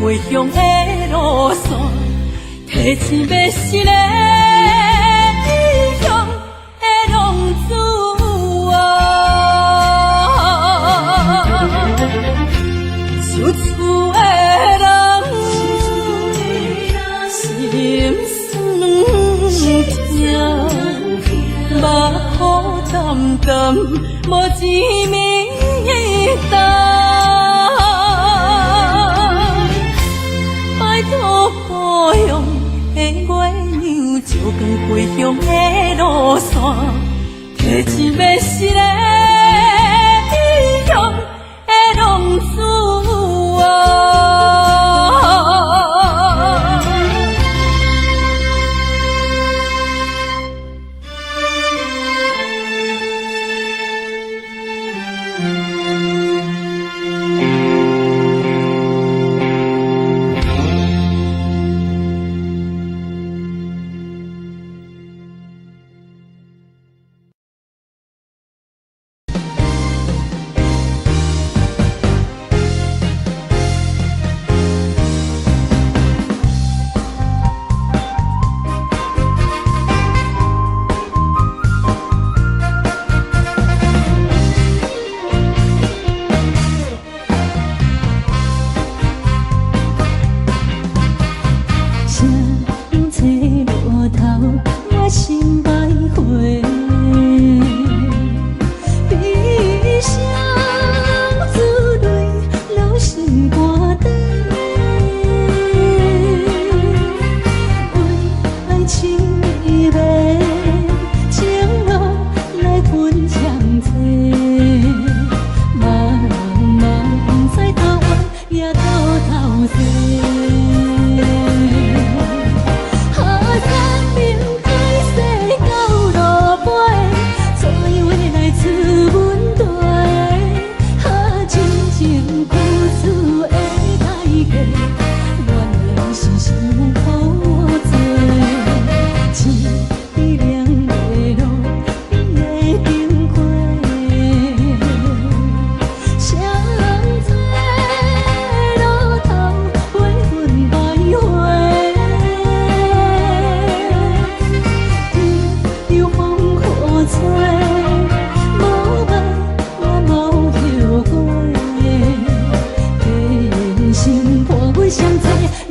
回乡的路线，提醒要是个异乡的浪子啊，想厝的人心酸痛，目眶澹澹，无一面灯。高阳的月亮照光回乡的路线，提醒要是个异乡的浪子啊。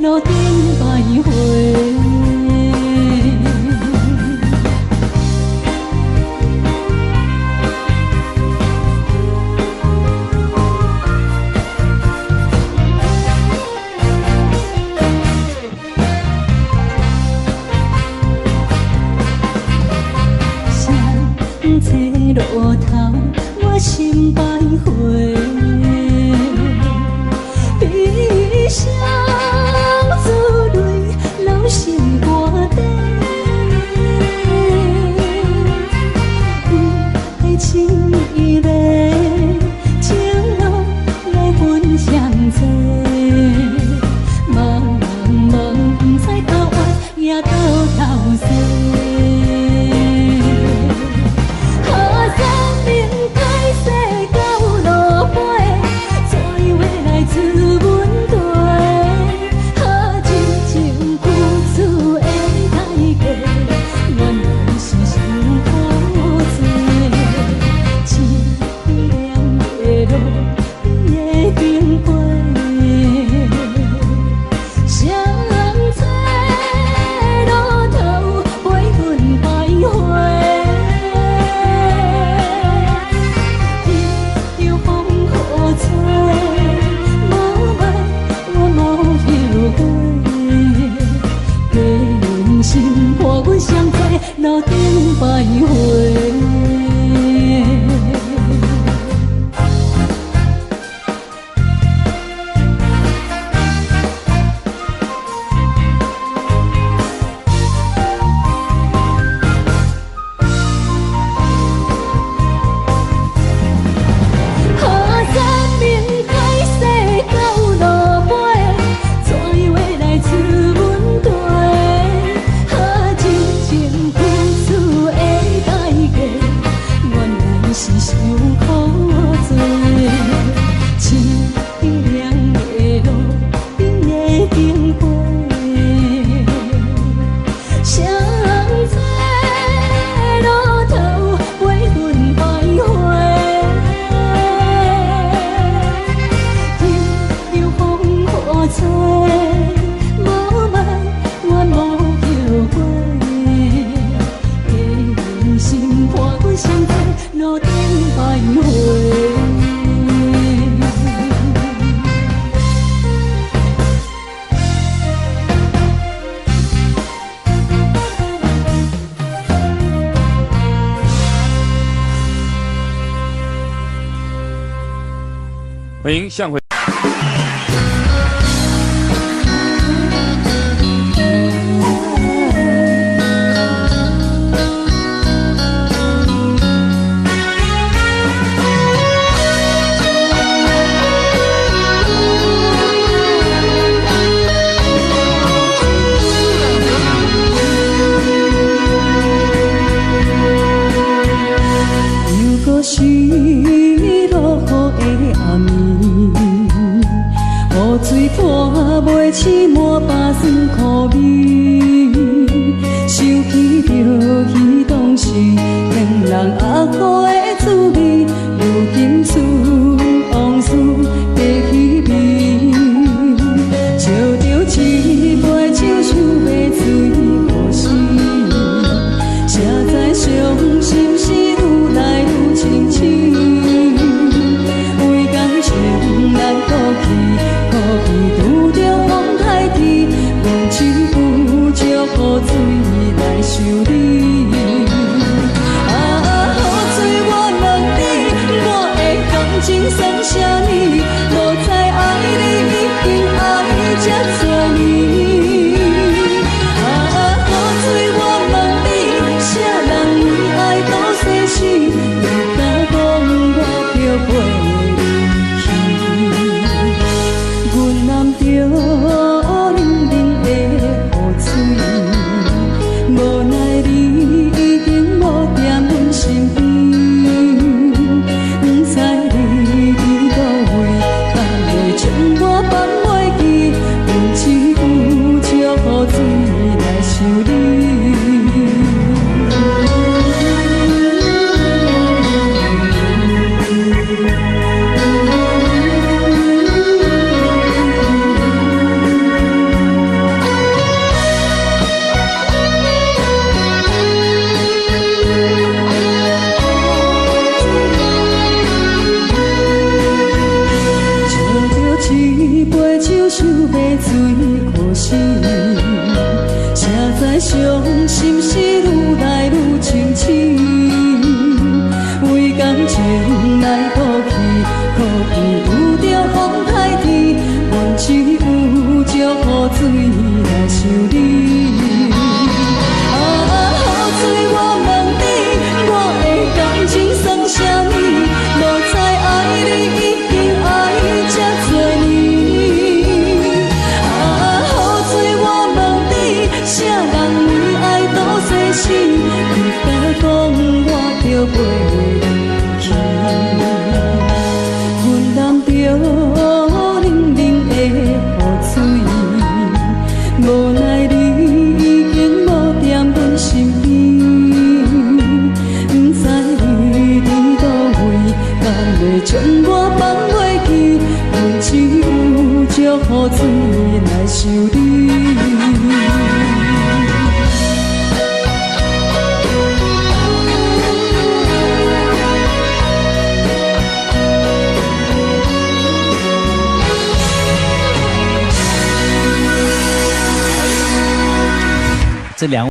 路顶徘徊。路头，我心徘徊，悲伤珠泪流心肝底，为情意嘞，情路来分相济，茫茫不知到弯也到头西。路顶徘徊。欢迎向回。又搁是落雨的暗暝，雨水拖袂起满巴酸苦味，想起着彼当时天人压苦的滋味，如今思往事白稀微，笑着一杯酒想要醉过死，谁知伤心事愈来愈清醒。为感情难过去，可惜拄着风台天，无情一杯酒想要醉予死，谁知伤心事愈来愈清醒，为感情来哭泣，可见有着风台天，阮只有祝雨水来想你。雨水我问你，我的感情算啥物？无知爱你已经爱这多年。雨水我问你，啥人为爱赌生死？你敢讲我着袂记？阮淋着冷冷的雨水，无奈你已经无踮阮身边，不知你伫倒位，敢会将我放袂记？阮只有祝雨水来想你。这两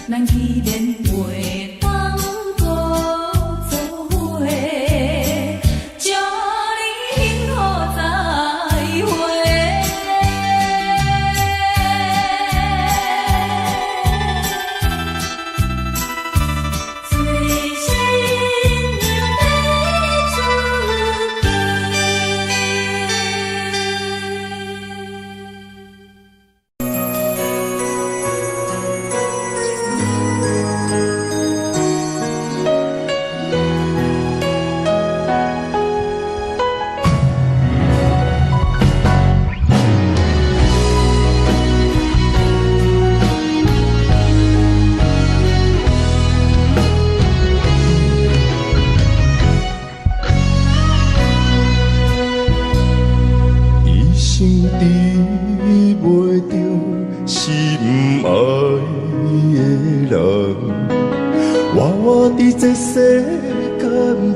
咱去年袂当搁做伙。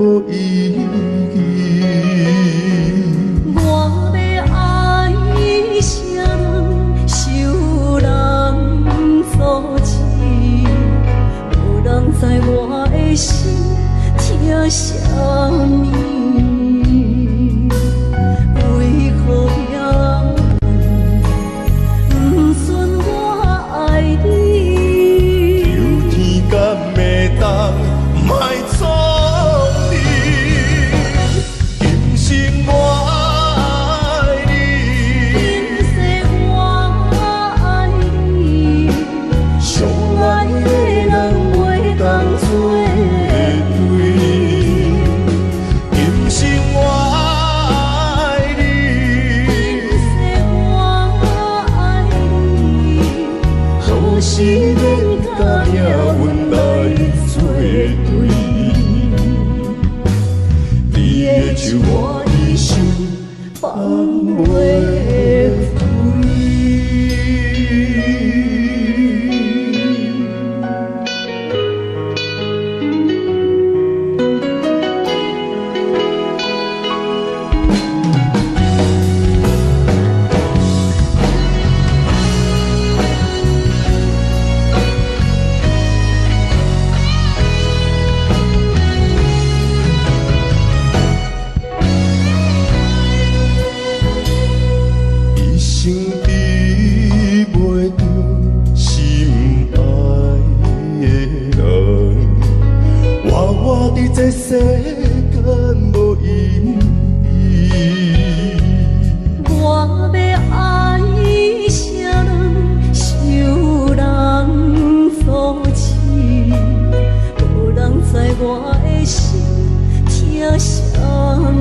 无意义。我要爱谁人，受人所欺，无人知我的心疼啥物。为何也不顺我爱你？求天敢会当莫错你，今生我爱你，今世我爱你，相爱的人袂当做对。今生我爱你，今世我爱你，好时免甲命运来作对。你的手我一生放袂开。一生比袂着心爱的人，活伫这世间无意义。我要爱谁人，受人所欺，无人知我的心疼啥物。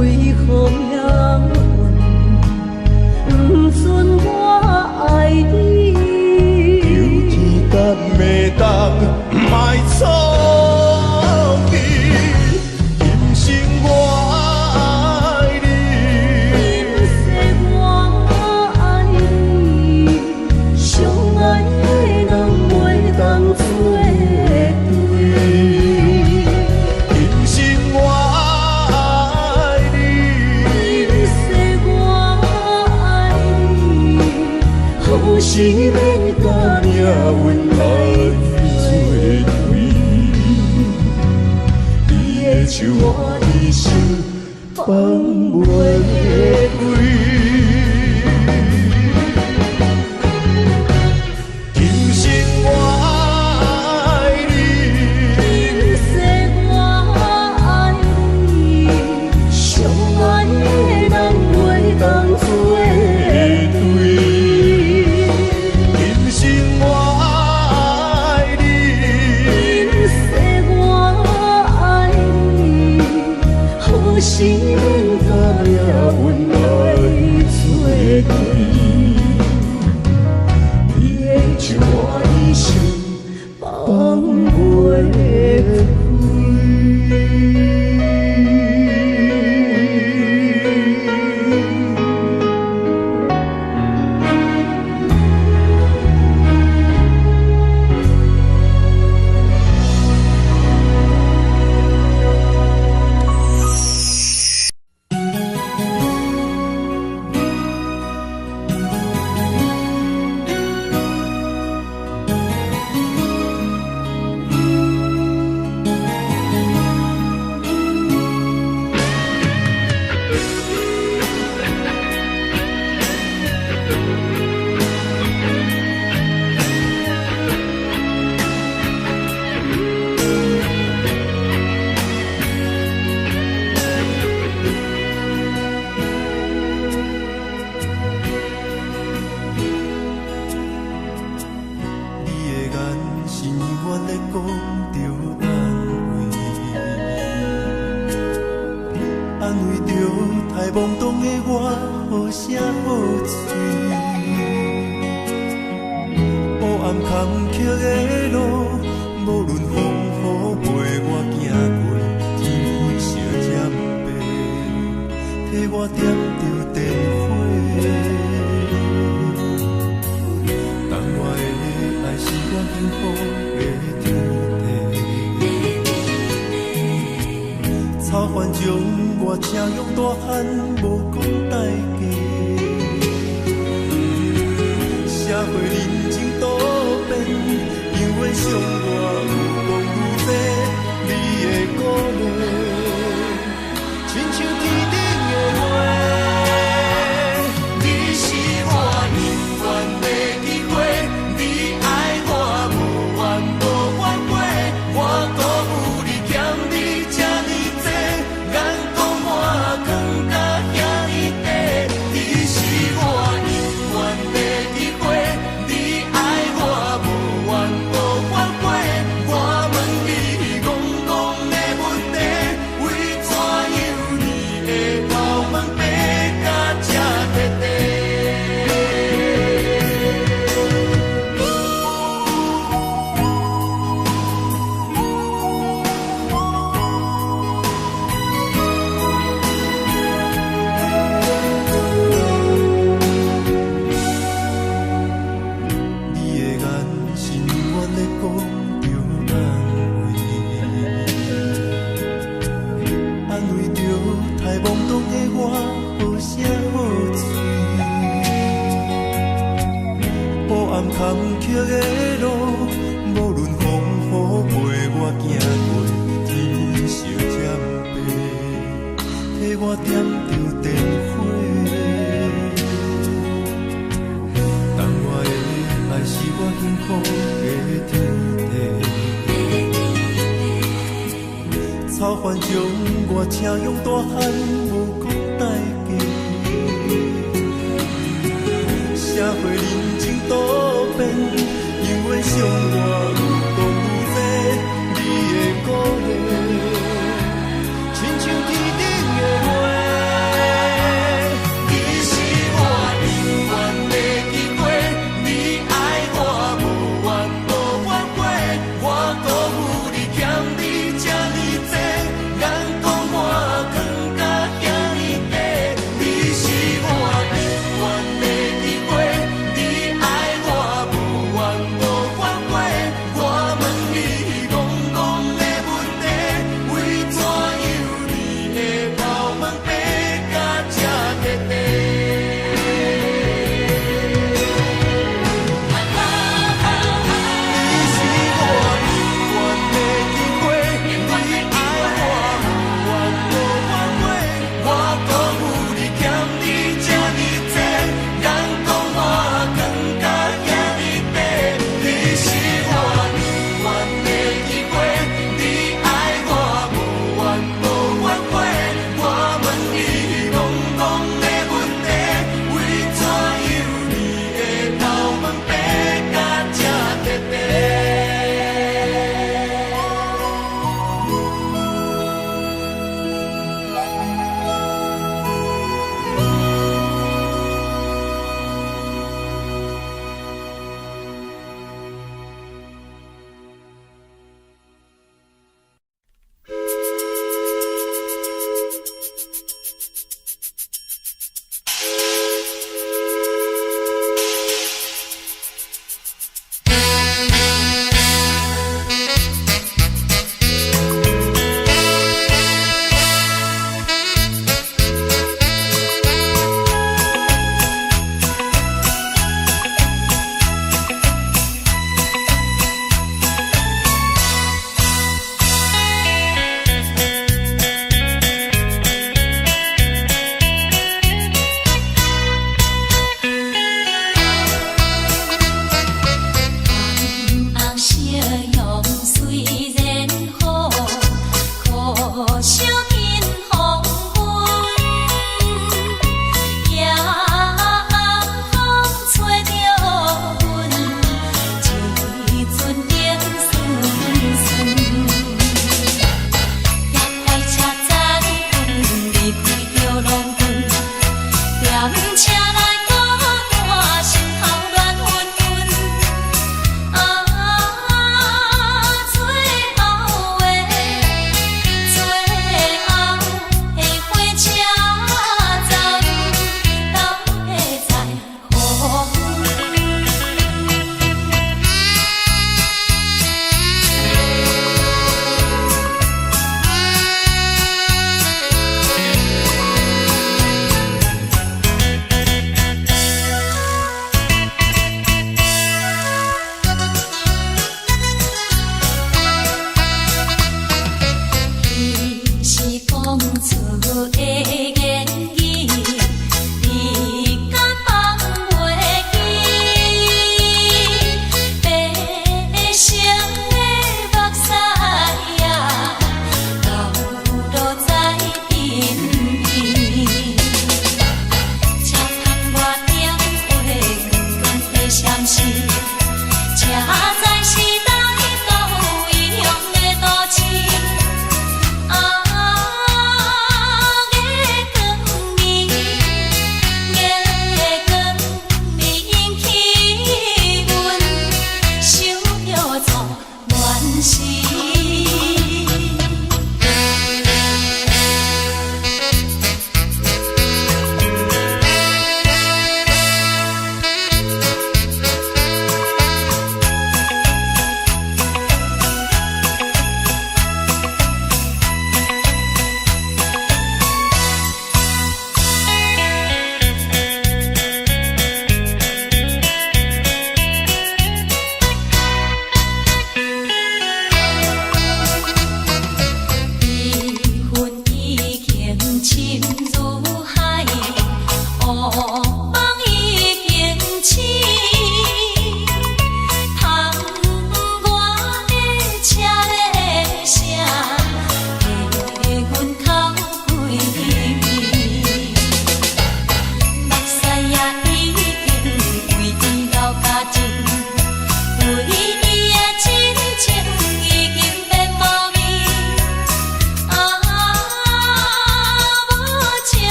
为何命运不顺我爱你？求天敢会当莫错你，今生我爱你，今世我爱你，相爱的人袂当做对。今生我爱你，今世我爱你，好时免甲命运来作对。你的手我一生放袂开。今生我爱你，今世我爱你，相爱的人袂当做对。今生我爱你，今世我爱你，好时免甲命运来作对。你的手我一生放袂我请用大汉，无讲代价。社会人情多变，因为伤我有讲有多，你的鼓励，亲像天顶的花。你是我永远的机会，你爱我无怨无反悔，我辜负你欠你这呢多，眼光我更加遐呢多。你是我永远的机会，你爱我无怨无反悔，我问你戆戆的问题，为怎样你的头毛白甲这彻底？你的眼是永远在讲着安慰着太懵懂的我，好声好嘴。黑暗坎坷的路，无论风雨陪我行过，天昏烧渐白，替我点着电火。当我的爱是我幸福的天地，草原将我请用大汉，无讲代价。社会人情多变，因为伤我有讲有多，你的鼓励，亲像天顶的花。你是我永远的机会，你爱我无怨无反悔，我辜负你欠你这呢多，眼光我更加遐呢多。你是我永远的机会，你爱我无怨无反悔，我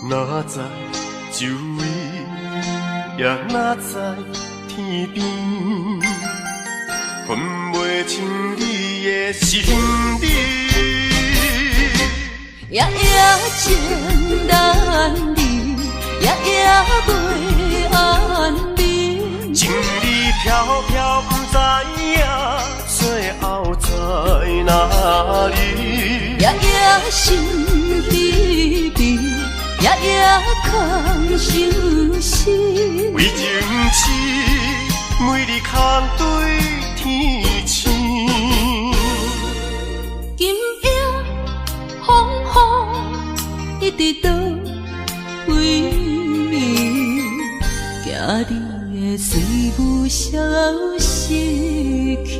哪知周围，也哪知天边，分袂清你的心理。夜夜情难离，夜夜袂安眠。情理飘飘，不知影最后在哪里。夜夜心悲悲，夜夜空相思。为情痴，每日空对天星。今夜风雨一直倒位，惊你的随舞消失去。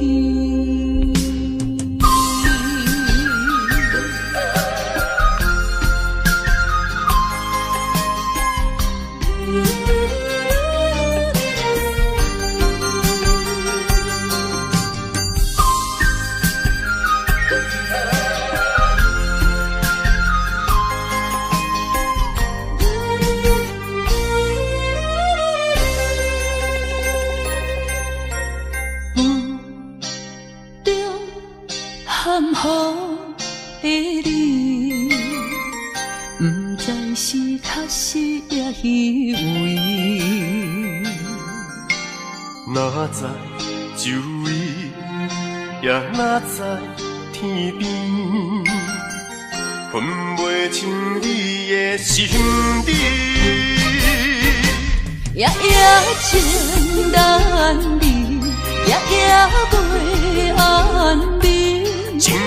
含雨的你，不知是确实也虚伪。哪知周围，也哪知天边，分袂清你的心理。夜夜情难离，夜夜袂安眠。情理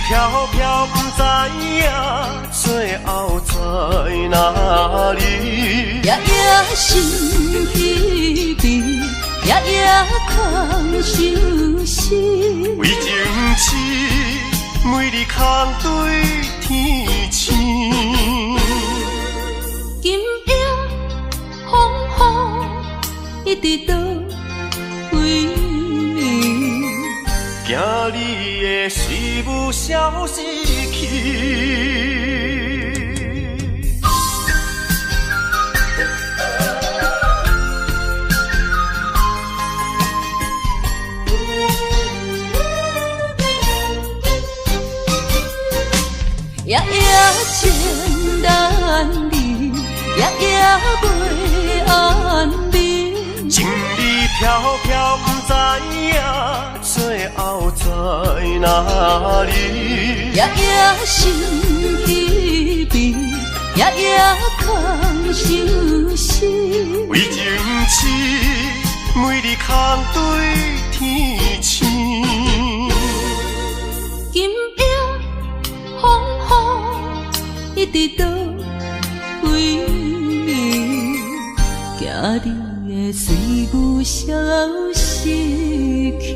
飘飘，不知影最后在哪里。夜夜心悲悲，夜夜空相思。为情痴，每日空对天星。今夜风雨一直倒位，惊你的随舞消失去。夜夜情难离，夜夜袂安眠。情理飘飘，不知影最后在哪里。夜夜心悲悲，夜夜空相思。为情痴，每日空对天星。今夜风雨一直倒位，惊你的随舞消失去。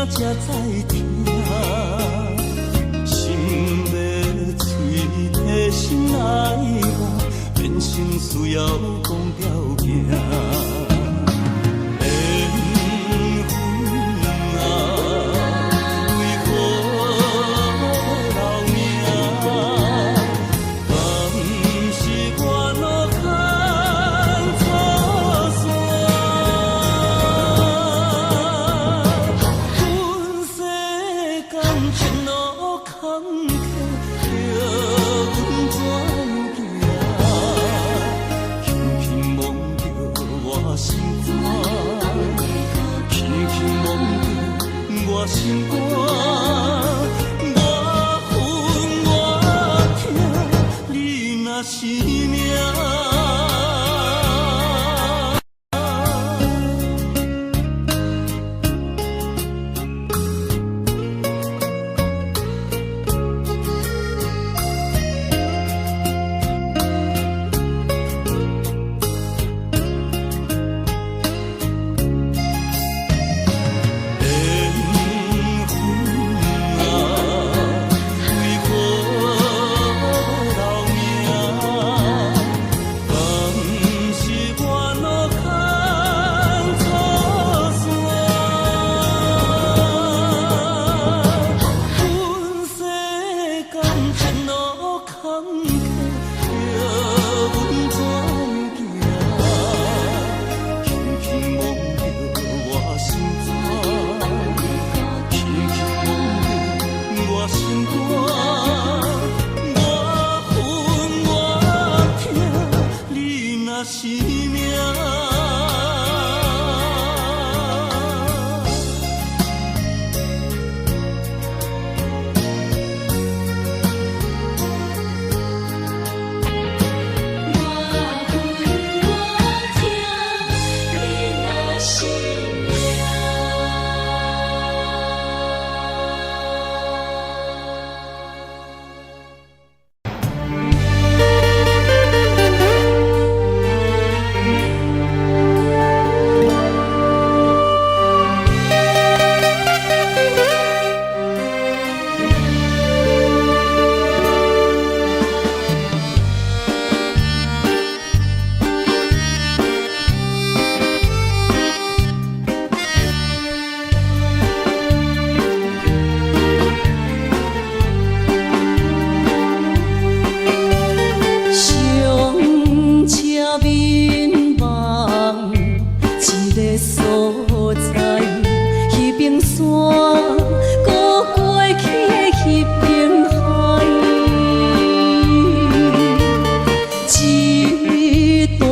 才知听，心要嘴提心来话，变成需要讲条件。心肝，我恨我痛，你若是命。一段